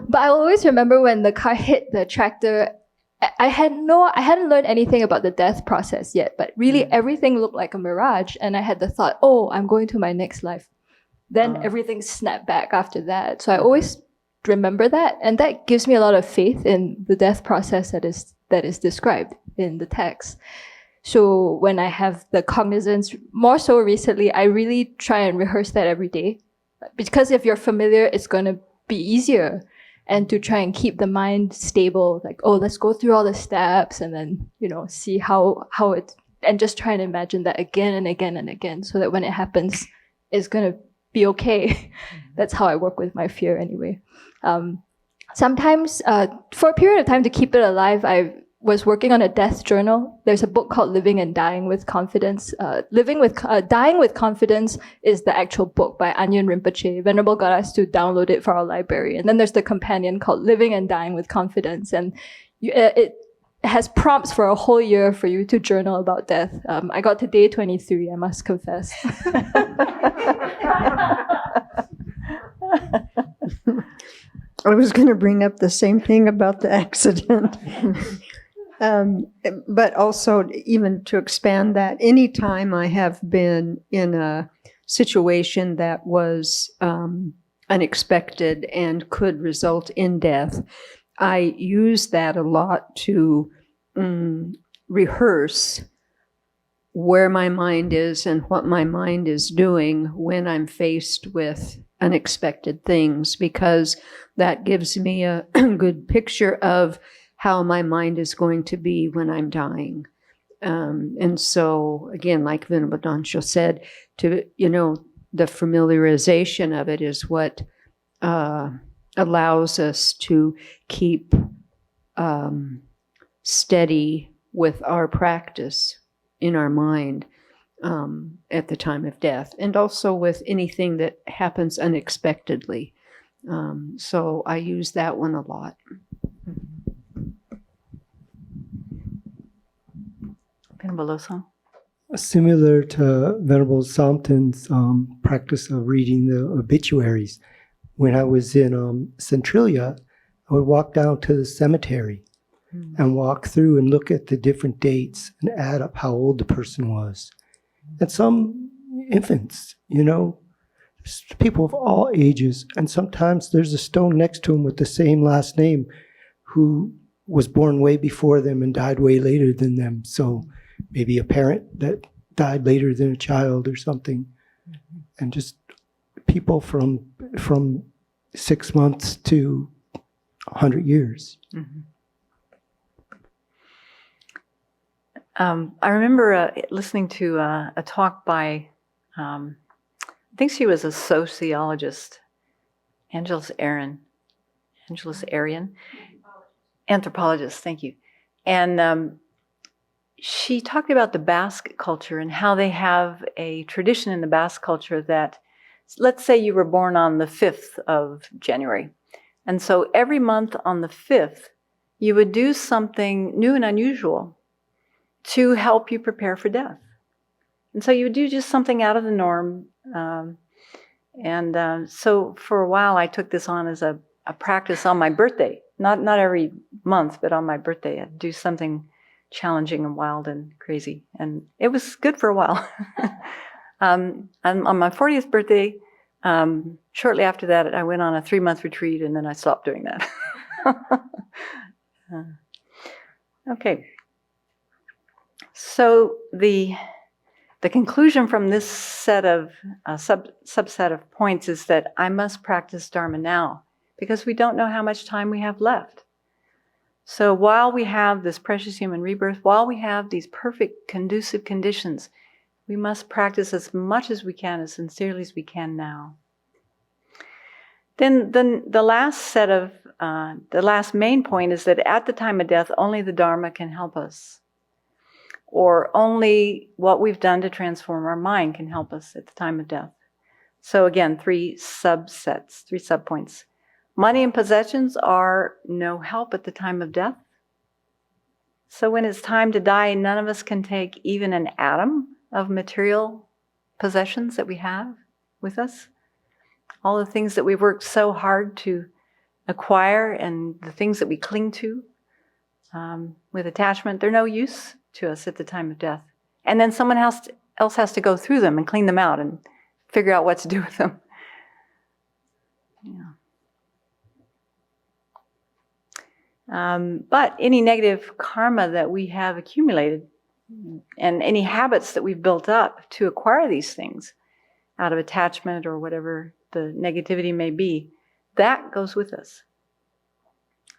But I will always remember when the car hit the tractor. I hadn't learned anything about the death process yet, but really everything looked like a mirage. And I had the thought, I'm going to my next life. Then everything snapped back after that. So I always remember that. And that gives me a lot of faith in the death process that is described in the text. So when I have the cognizance, more so recently, I really try and rehearse that every day. Because if you're familiar, it's going to be easier. And to try and keep the mind stable, like, let's go through all the steps and then, see how it, and just try and imagine that again and again and again, so that when it happens, it's going to be okay. That's how I work with my fear anyway. Sometimes, for a period of time to keep it alive, I was working on a death journal. There's a book called Living and Dying with Confidence. Dying with Confidence is the actual book by Anyan Rinpoche. Venerable got us to download it for our library. And then there's the companion called Living and Dying with Confidence. And it has prompts for a whole year for you to journal about death. I got to day 23, I must confess. I was going to bring up the same thing about the accident. But also, even to expand that, anytime I have been in a situation that was unexpected and could result in death, I use that a lot to rehearse where my mind is and what my mind is doing when I'm faced with unexpected things, because that gives me a good picture of how my mind is going to be when I'm dying. And so, again, like Venerable Dansho said, the familiarization of it is what allows us to keep steady with our practice in our mind at the time of death, and also with anything that happens unexpectedly. So I use that one a lot. Venerable Losang. Similar to Venerable Thubten's practice of reading the obituaries, when I was in Centralia, I would walk down to the cemetery and walk through and look at the different dates and add up how old the person was. And some infants, people of all ages. And sometimes there's a stone next to them with the same last name who was born way before them and died way later than them. So maybe a parent that died later than a child or something. And just people from 6 months to 100 years. Mm-hmm. I remember listening to a talk by, I think she was a sociologist, Angelus Arian, anthropologist, thank you. And she talked about the Basque culture and how they have a tradition in the Basque culture that, let's say you were born on the 5th of January. And so every month on the 5th, you would do something new and unusual to help you prepare for death. And so you would do just something out of the norm. So for a while, I took this on as a practice on my birthday. Not every month, but on my birthday, I'd do something challenging and wild and crazy. And it was good for a while. And on my 40th birthday, shortly after that, I went on a 3-month retreat, and then I stopped doing that. Okay. So the conclusion from this set of subset of points is that I must practice Dharma now, because we don't know how much time we have left. So while we have this precious human rebirth, while we have these perfect conducive conditions, we must practice as much as we can, as sincerely as we can now. Then the last main point is that at the time of death, only the Dharma can help us. Or only what we've done to transform our mind can help us at the time of death. So again, 3 subsets, 3 subpoints. Money and possessions are no help at the time of death. So when it's time to die, none of us can take even an atom of material possessions that we have with us. All the things that we've worked so hard to acquire and the things that we cling to with attachment, they're no use to us at the time of death. And then someone else has to go through them and clean them out and figure out what to do with them. Yeah. But any negative karma that we have accumulated and any habits that we've built up to acquire these things out of attachment or whatever the negativity may be, that goes with us.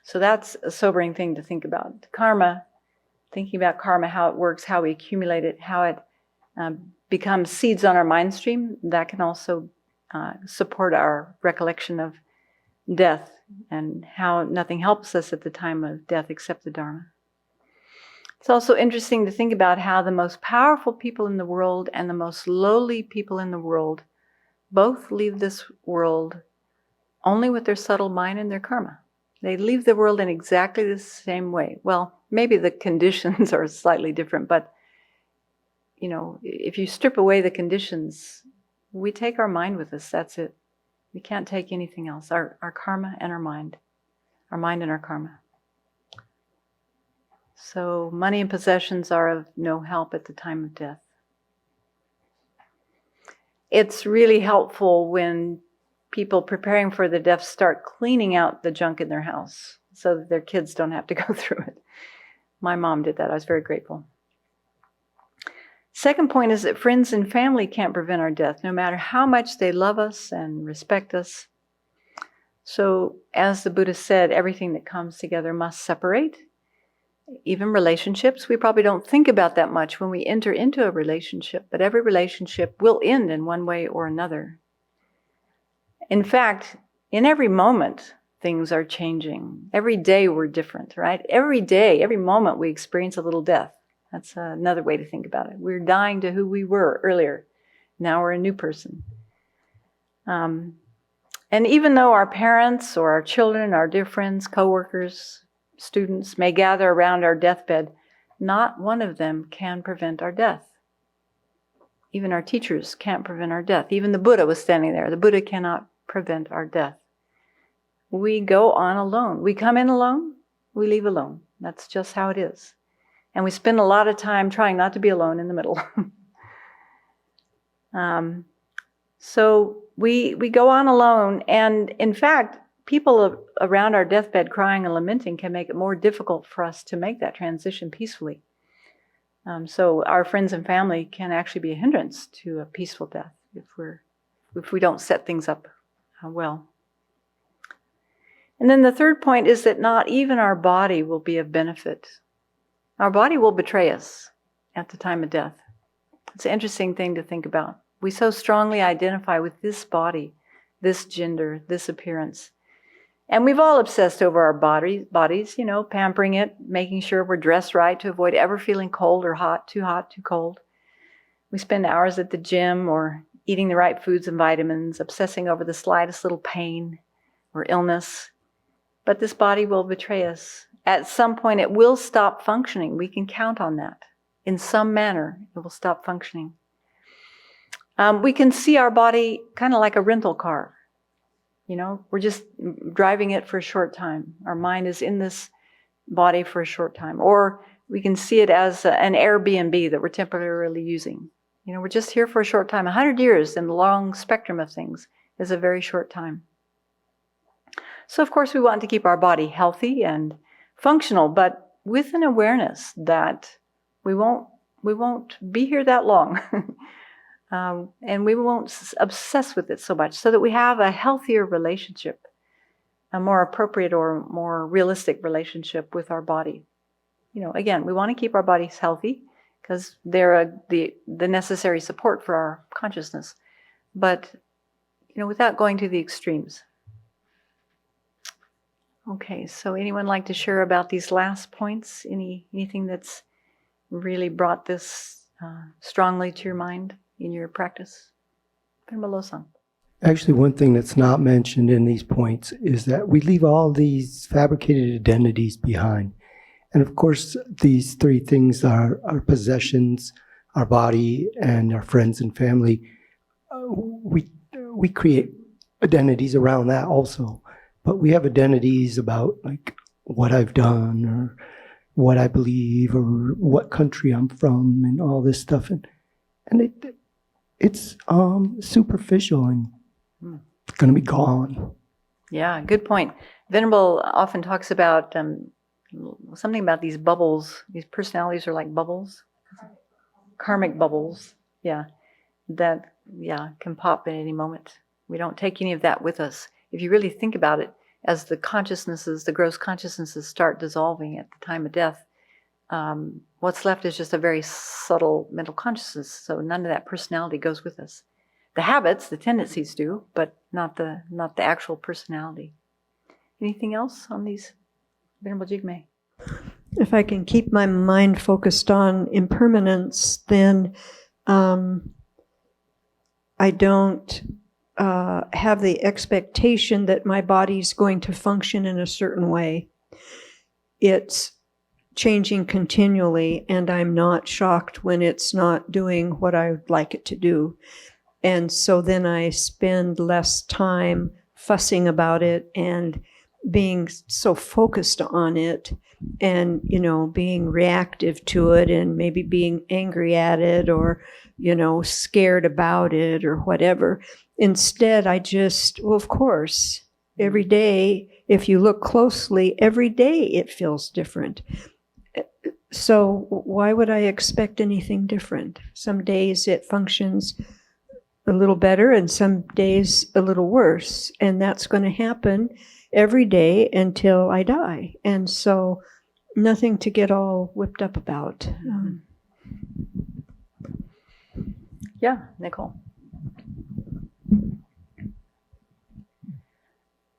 So that's a sobering thing to think about. Karma, thinking about karma, how it works, how we accumulate it, how it becomes seeds on our mind stream, that can also support our recollection of death and how nothing helps us at the time of death except the Dharma. It's also interesting to think about how the most powerful people in the world and the most lowly people in the world both leave this world only with their subtle mind and their karma. They leave the world in exactly the same way. Well, maybe the conditions are slightly different, but if you strip away the conditions, we take our mind with us. That's it. We can't take anything else. Our karma and our mind and our karma. So money and possessions are of no help at the time of death. It's really helpful when people preparing for the death start cleaning out the junk in their house so that their kids don't have to go through it. My mom did that. I was very grateful. Second point is that friends and family can't prevent our death, no matter how much they love us and respect us. So, as the Buddha said, everything that comes together must separate. Even relationships, we probably don't think about that much when we enter into a relationship, but every relationship will end in one way or another. In fact, in every moment, things are changing. Every day we're different, right? Every day, every moment we experience a little death. That's another way to think about it. We're dying to who we were earlier. Now we're a new person. And even though our parents or our children, our dear friends, coworkers, students may gather around our deathbed, not one of them can prevent our death. Even our teachers can't prevent our death. Even the Buddha was standing there. The Buddha cannot prevent our death. We go on alone. We come in alone, we leave alone. That's just how it is. And we spend a lot of time trying not to be alone in the middle. So we go on alone. And in fact, people around our deathbed crying and lamenting can make it more difficult for us to make that transition peacefully. So our friends and family can actually be a hindrance to a peaceful death if we don't set things up well. And then the third point is that not even our body will be of benefit. Our body will betray us at the time of death. It's an interesting thing to think about. We so strongly identify with this body, this gender, this appearance. And we've all obsessed over our bodies, pampering it, making sure we're dressed right to avoid ever feeling cold or hot, too cold. We spend hours at the gym or eating the right foods and vitamins, obsessing over the slightest little pain or illness. But this body will betray us. At some point, it will stop functioning. We can count on that. In some manner, it will stop functioning. We can see our body kind of like a rental car. We're just driving it for a short time. Our mind is in this body for a short time. Or we can see it as an Airbnb that we're temporarily using. We're just here for a short time. 100 years in the long spectrum of things is a very short time. So, of course, we want to keep our body healthy and functional, but with an awareness that we won't be here that long. And we won't obsess with it so much, so that we have a healthier relationship, a more appropriate or more realistic relationship with our body. Again, we want to keep our bodies healthy because they're the necessary support for our consciousness, but without going to the extremes. Okay, so anyone like to share about these last points? Anything that's really brought this strongly to your mind in your practice? Venerable. Actually, one thing that's not mentioned in these points is that we leave all these fabricated identities behind. And of course, these three things are our possessions, our body, and our friends and family. We create identities around that also. But we have identities about like what I've done or what I believe or what country I'm from and all this stuff. And it's superficial and it's going to be gone. Yeah, good point. Venerable often talks about something about these bubbles. These personalities are like bubbles, karmic bubbles. Yeah, that can pop at any moment. We don't take any of that with us. If you really think about it, as the gross consciousnesses start dissolving at the time of death, what's left is just a very subtle mental consciousness. So none of that personality goes with us. The habits, the tendencies do, but not the actual personality. Anything else on these, Venerable Jigme? If I can keep my mind focused on impermanence, then I don't have the expectation that my body's going to function in a certain way. It's changing continually, and I'm not shocked when it's not doing what I would like it to do. And so then I spend less time fussing about it and being so focused on it and, being reactive to it and maybe being angry at it or, scared about it or whatever. Instead, I just, of course, every day, if you look closely, every day it feels different. So why would I expect anything different? Some days it functions a little better and some days a little worse. And that's going to happen every day until I die. And so nothing to get all whipped up about. Yeah, Nicole.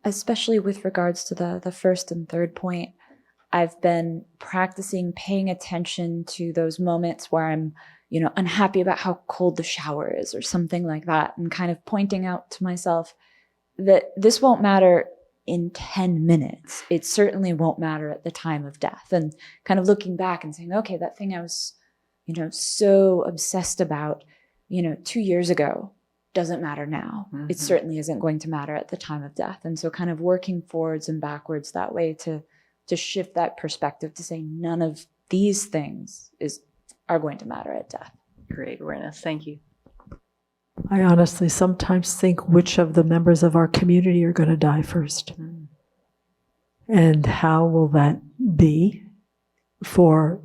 Especially with regards to the first and third point, I've been practicing paying attention to those moments where I'm, unhappy about how cold the shower is or something like that, and kind of pointing out to myself that this won't matter in 10 minutes. It certainly won't matter at the time of death. And kind of looking back and saying, okay, that thing I was, so obsessed about, 2 years ago doesn't matter now. Mm-hmm. It certainly isn't going to matter at the time of death. And so kind of working forwards and backwards that way to shift that perspective to say none of these things are going to matter at death. Great awareness. Thank you. I honestly sometimes think which of the members of our community are going to die first. And how will that be for,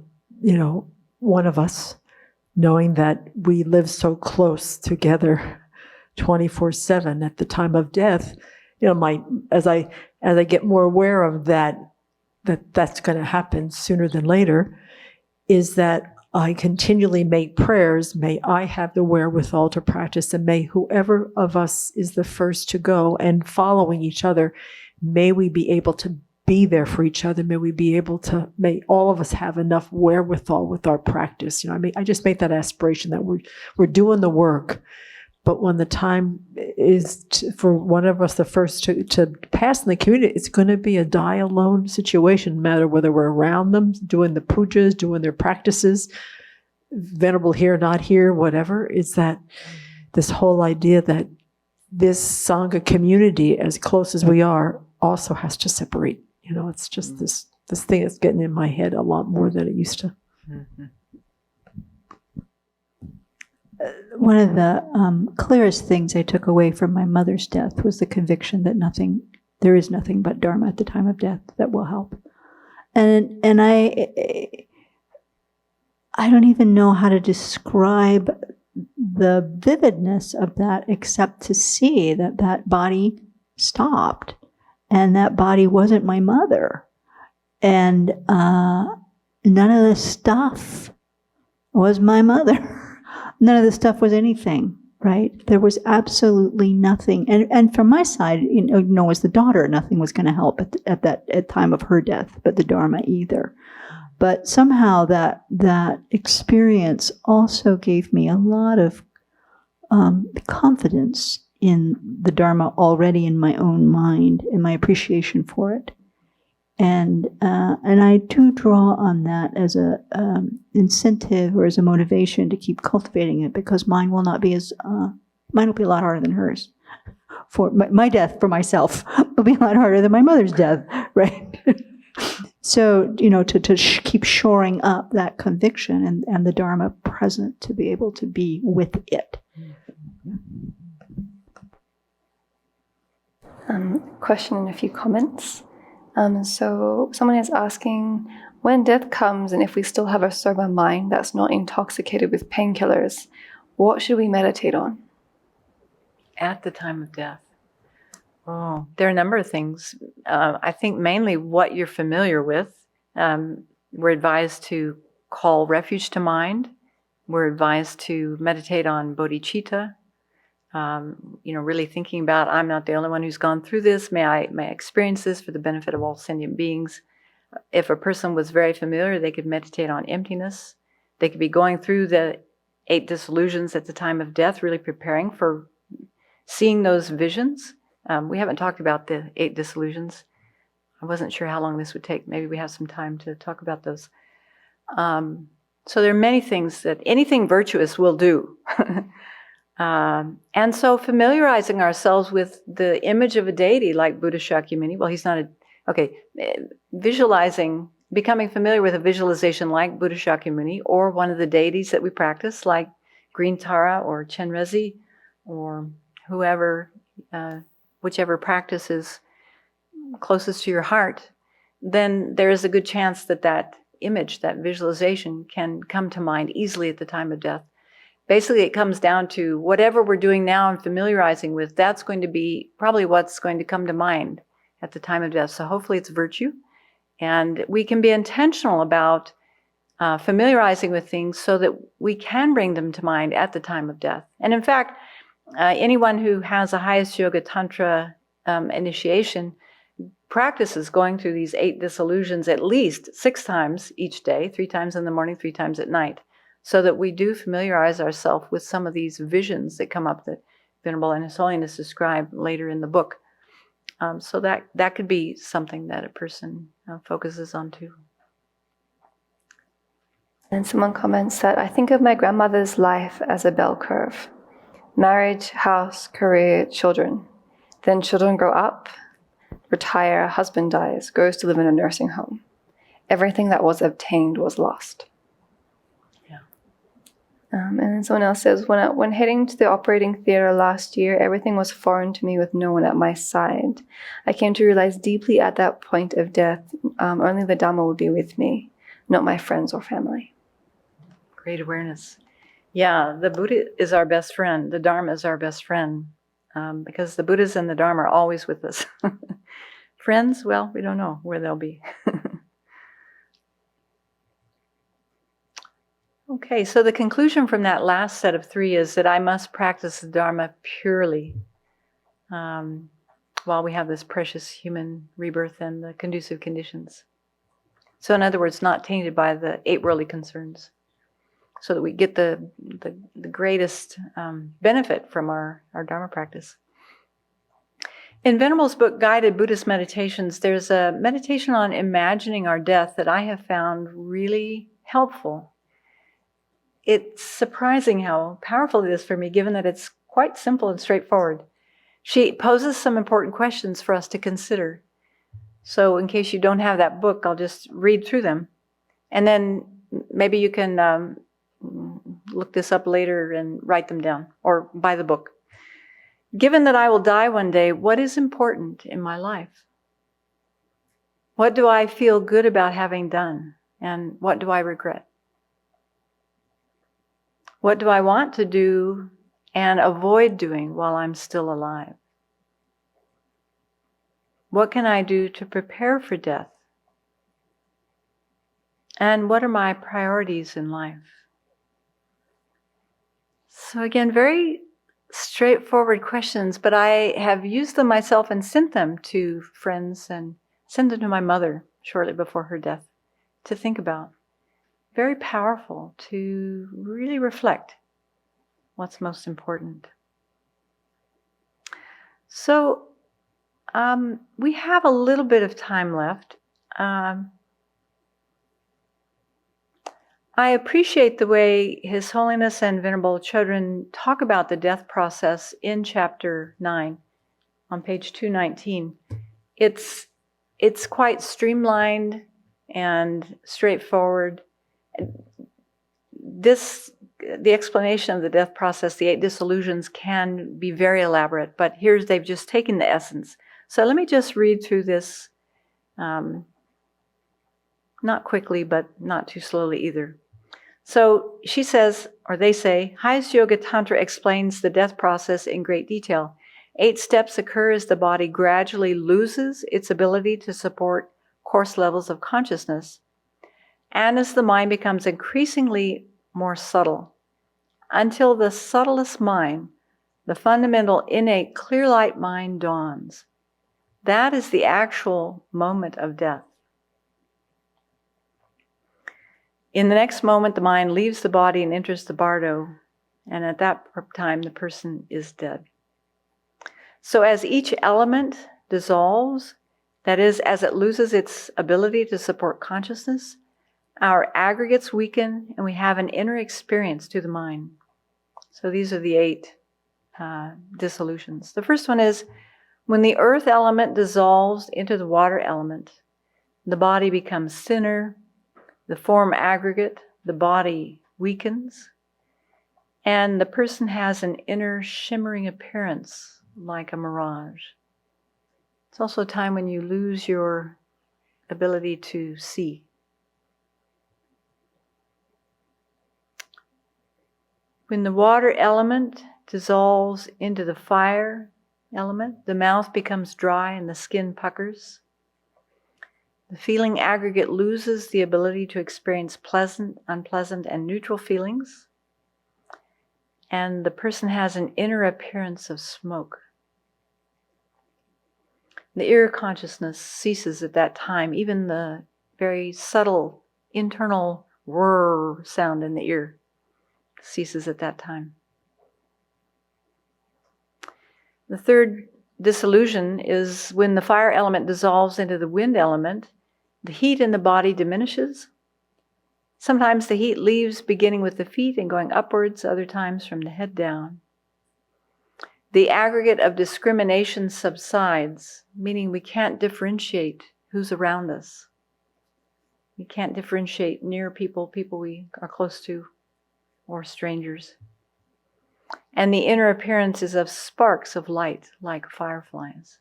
one of us, knowing that we live so close together 24/7 at the time of death. As I get more aware of that's going to happen sooner than later, is that I continually make prayers. May I have the wherewithal to practice, and may whoever of us is the first to go and following each other, may we be able to be there for each other. May all of us have enough wherewithal with our practice. I just make that aspiration that we're doing the work, but when the time is for one of us the first to pass in the community, it's going to be a die alone situation, no matter whether we're around them, doing the pujas, doing their practices, venerable here, not here, whatever. It's that this whole idea that this Sangha community, as close as we are, also has to separate. It's just this thing that's getting in my head a lot more than it used to. Mm-hmm. One of the clearest things I took away from my mother's death was the conviction that there is nothing but Dharma at the time of death that will help. And I don't even know how to describe the vividness of that, except to see that body stopped, and that body wasn't my mother, and none of the stuff was my mother. None of the stuff was anything, right? There was absolutely nothing. And from my side, as the daughter, nothing was going to help at time of her death, but the Dharma either. But somehow that experience also gave me a lot of confidence in the Dharma already in my own mind, and my appreciation for it. And I do draw on that as a incentive or as a motivation to keep cultivating it, because mine will be a lot harder than hers. For my death, for myself, will be a lot harder than my mother's death, right? So to keep shoring up that conviction and the Dharma present, to be able to be with it. Question and a few comments. So someone is asking, when death comes and if we still have a sober mind that's not intoxicated with painkillers, what should we meditate on? At the time of death. Oh, there are a number of things. I think mainly what you're familiar with. We're advised to call refuge to mind. We're advised to meditate on bodhicitta. Really thinking about, I'm not the only one who's gone through this. May I experience this for the benefit of all sentient beings. If a person was very familiar, they could meditate on emptiness. They could be going through the 8 disillusions at the time of death, really preparing for seeing those visions. We haven't talked about the 8 disillusions. I wasn't sure how long this would take. Maybe we have some time to talk about those. So there are many things that anything virtuous will do. And so familiarizing ourselves with the image of a deity like Buddha Shakyamuni, well, he's not visualizing, becoming familiar with a visualization like Buddha Shakyamuni, or one of the deities that we practice like Green Tara or Chenrezig, or whoever, whichever practice is closest to your heart, then there is a good chance that image, that visualization can come to mind easily at the time of death. Basically, it comes down to whatever we're doing now and familiarizing with, that's going to be probably what's going to come to mind at the time of death. So hopefully it's virtue. And we can be intentional about familiarizing with things so that we can bring them to mind at the time of death. And in fact, anyone who has a highest yoga tantra initiation practices going through these 8 disillusions at least 6 times each day, 3 times in the morning, 3 times at night, so that we do familiarize ourselves with some of these visions that come up that Venerable and His Holiness describe later in the book. So that could be something that a person focuses on too. And someone comments that I think of my grandmother's life as a bell curve. Marriage, house, career, children. Then children grow up, retire, husband dies, goes to live in a nursing home. Everything that was obtained was lost. Yeah. And then someone else says, when heading to the operating theater last year, everything was foreign to me with no one at my side. I came to realize deeply at that point of death, only the Dharma would be with me, not my friends or family. Great awareness. Yeah, the Buddha is our best friend. The Dharma is our best friend, because the Buddhas and the Dharma are always with us. Friends, well, we don't know where they'll be. Okay, so the conclusion from that last set of 3 is that I must practice the Dharma purely while we have this precious human rebirth and the conducive conditions. So in other words, not tainted by the 8 worldly concerns, so that we get the greatest benefit from our Dharma practice. In Venerable's book, Guided Buddhist Meditations, there's a meditation on imagining our death that I have found really helpful. It's surprising how powerful it is for me, given that it's quite simple and straightforward. She poses some important questions for us to consider. So in case you don't have that book, I'll just read through them. And then maybe you can look this up later and write them down, or buy the book. Given that I will die one day, what is important in my life? What do I feel good about having done? And what do I regret? What do I want to do and avoid doing while I'm still alive? What can I do to prepare for death? And what are my priorities in life? So again, very straightforward questions, but I have used them myself and sent them to friends and sent them to my mother shortly before her death to think about. Very powerful to really reflect what's most important. So we have a little bit of time left. I appreciate the way His Holiness and Venerable Chodron talk about the death process in chapter 9 on page 219. It's quite streamlined and straightforward. The explanation of the death process, the 8 disillusions, can be very elaborate, but they've just taken the essence. So let me just read through this, not quickly, but not too slowly either. So she says, or they say, Highest Yoga Tantra explains the death process in great detail. 8 steps occur as the body gradually loses its ability to support coarse levels of consciousness, and as the mind becomes increasingly more subtle, until the subtlest mind, the fundamental innate clear light mind, dawns. That is the actual moment of death. In the next moment, the mind leaves the body and enters the bardo, and at that time, the person is dead. So as each element dissolves, that is, as it loses its ability to support consciousness, our aggregates weaken and we have an inner experience to the mind. So these are the 8 dissolutions. The first one is when the earth element dissolves into the water element, the body becomes thinner, the form aggregate, the body weakens, and the person has an inner shimmering appearance like a mirage. It's also a time when you lose your ability to see. When the water element dissolves into the fire element, the mouth becomes dry and the skin puckers. The feeling aggregate loses the ability to experience pleasant, unpleasant, and neutral feelings. And the person has an inner appearance of smoke. The ear consciousness ceases at that time, even the very subtle internal whir sound in the ear ceases at that time. The third dissolution is when the fire element dissolves into the wind element, the heat in the body diminishes. Sometimes the heat leaves beginning with the feet and going upwards, other times from the head down. The aggregate of discrimination subsides, meaning we can't differentiate who's around us. We can't differentiate near people, people we are close to, or strangers. And the inner appearance is of sparks of light, like fireflies.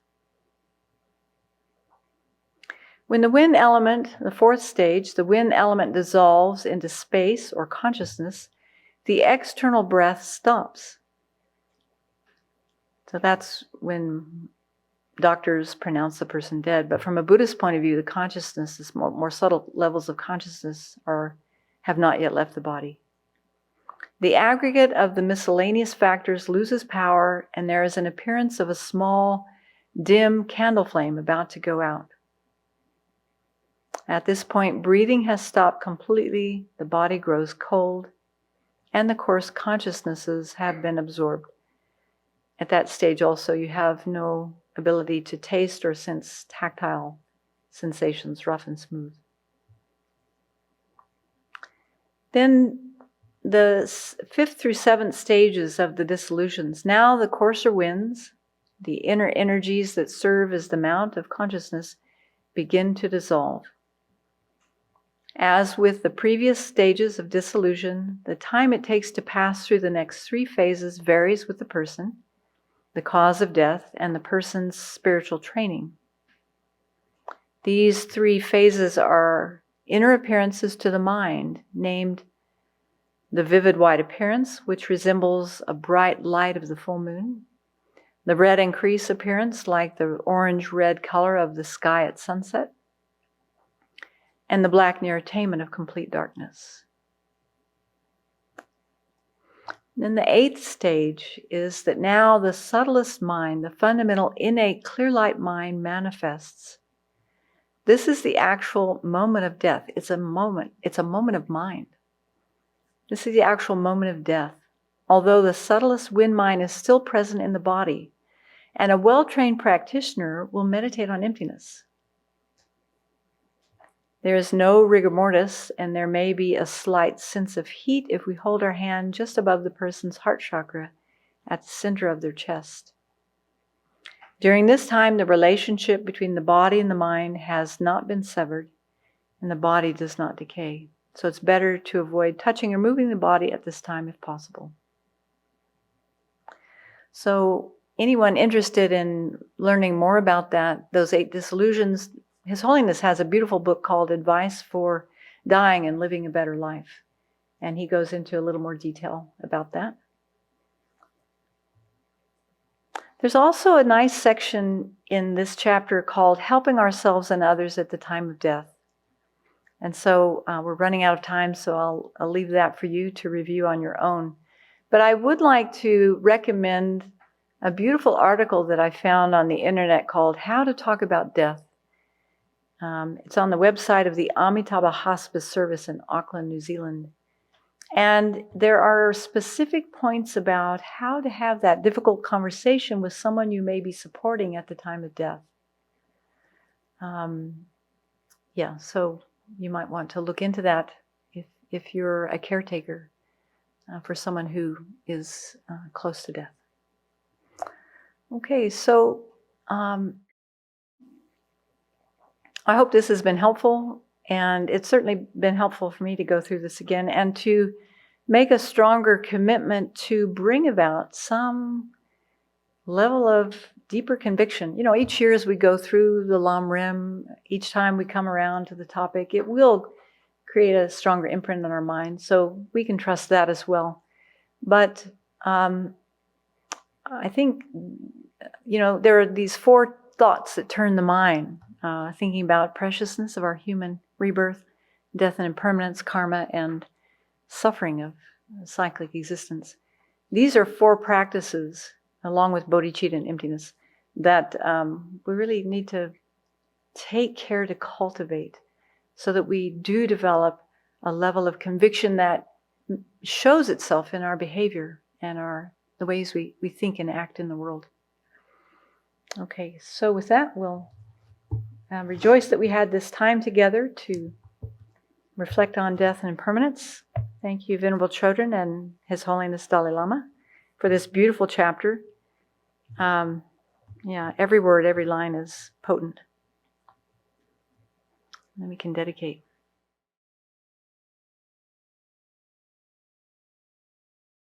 When the wind element, the fourth stage, the wind element dissolves into space or consciousness, the external breath stops. So that's when doctors pronounce the person dead. But from a Buddhist point of view, the consciousness is more subtle levels of consciousness have not yet left the body. The aggregate of the miscellaneous factors loses power, and there is an appearance of a small, dim candle flame about to go out. At this point, breathing has stopped completely, the body grows cold, and the coarse consciousnesses have been absorbed. At that stage also, you have no ability to taste or sense tactile sensations, rough and smooth. Then the fifth through seventh stages of the dissolutions. Now the coarser winds, the inner energies that serve as the mount of consciousness, begin to dissolve. As with the previous stages of dissolution, the time it takes to pass through the next three phases varies with the person, the cause of death, and the person's spiritual training. These three phases are inner appearances to the mind, named the vivid white appearance, which resembles a bright light of the full moon, the red increase appearance, like the orange-red color of the sky at sunset, and the black near attainment of complete darkness. Then the eighth stage is that now the subtlest mind, the fundamental innate clear light mind, manifests. This is the actual moment of death. It's a moment of mind. This is the actual moment of death, although the subtlest wind mind is still present in the body, and a well-trained practitioner will meditate on emptiness. There is no rigor mortis, and there may be a slight sense of heat if we hold our hand just above the person's heart chakra at the center of their chest. During this time, the relationship between the body and the mind has not been severed, and the body does not decay. So it's better to avoid touching or moving the body at this time if possible. So anyone interested in learning more about that, those 8 dissolutions, His Holiness has a beautiful book called Advice for Dying and Living a Better Life. And he goes into a little more detail about that. There's also a nice section in this chapter called Helping Ourselves and Others at the Time of Death. And so we're running out of time, so I'll leave that for you to review on your own. But I would like to recommend a beautiful article that I found on the internet called How to Talk About Death. It's on the website of the Amitabha Hospice Service in Auckland, New Zealand. And there are specific points about how to have that difficult conversation with someone you may be supporting at the time of death. So you might want to look into that if you're a caretaker for someone who is close to death. Okay, so I hope this has been helpful, and it's certainly been helpful for me to go through this again and to make a stronger commitment to bring about some level of deeper conviction. You know, each year as we go through the Lam Rim, each time we come around to the topic, it will create a stronger imprint on our mind, so we can trust that as well. But I think, there are these 4 thoughts that turn the mind, thinking about preciousness of our human rebirth, death and impermanence, karma, and suffering of cyclic existence. These are 4 practices, along with bodhicitta and emptiness, that we really need to take care to cultivate so that we do develop a level of conviction that shows itself in our behavior and the ways we think and act in the world. Okay, so with that, we'll rejoice that we had this time together to reflect on death and impermanence. Thank you, Venerable Chodron and His Holiness Dalai Lama, for this beautiful chapter. Every word, every line is potent. And we can dedicate.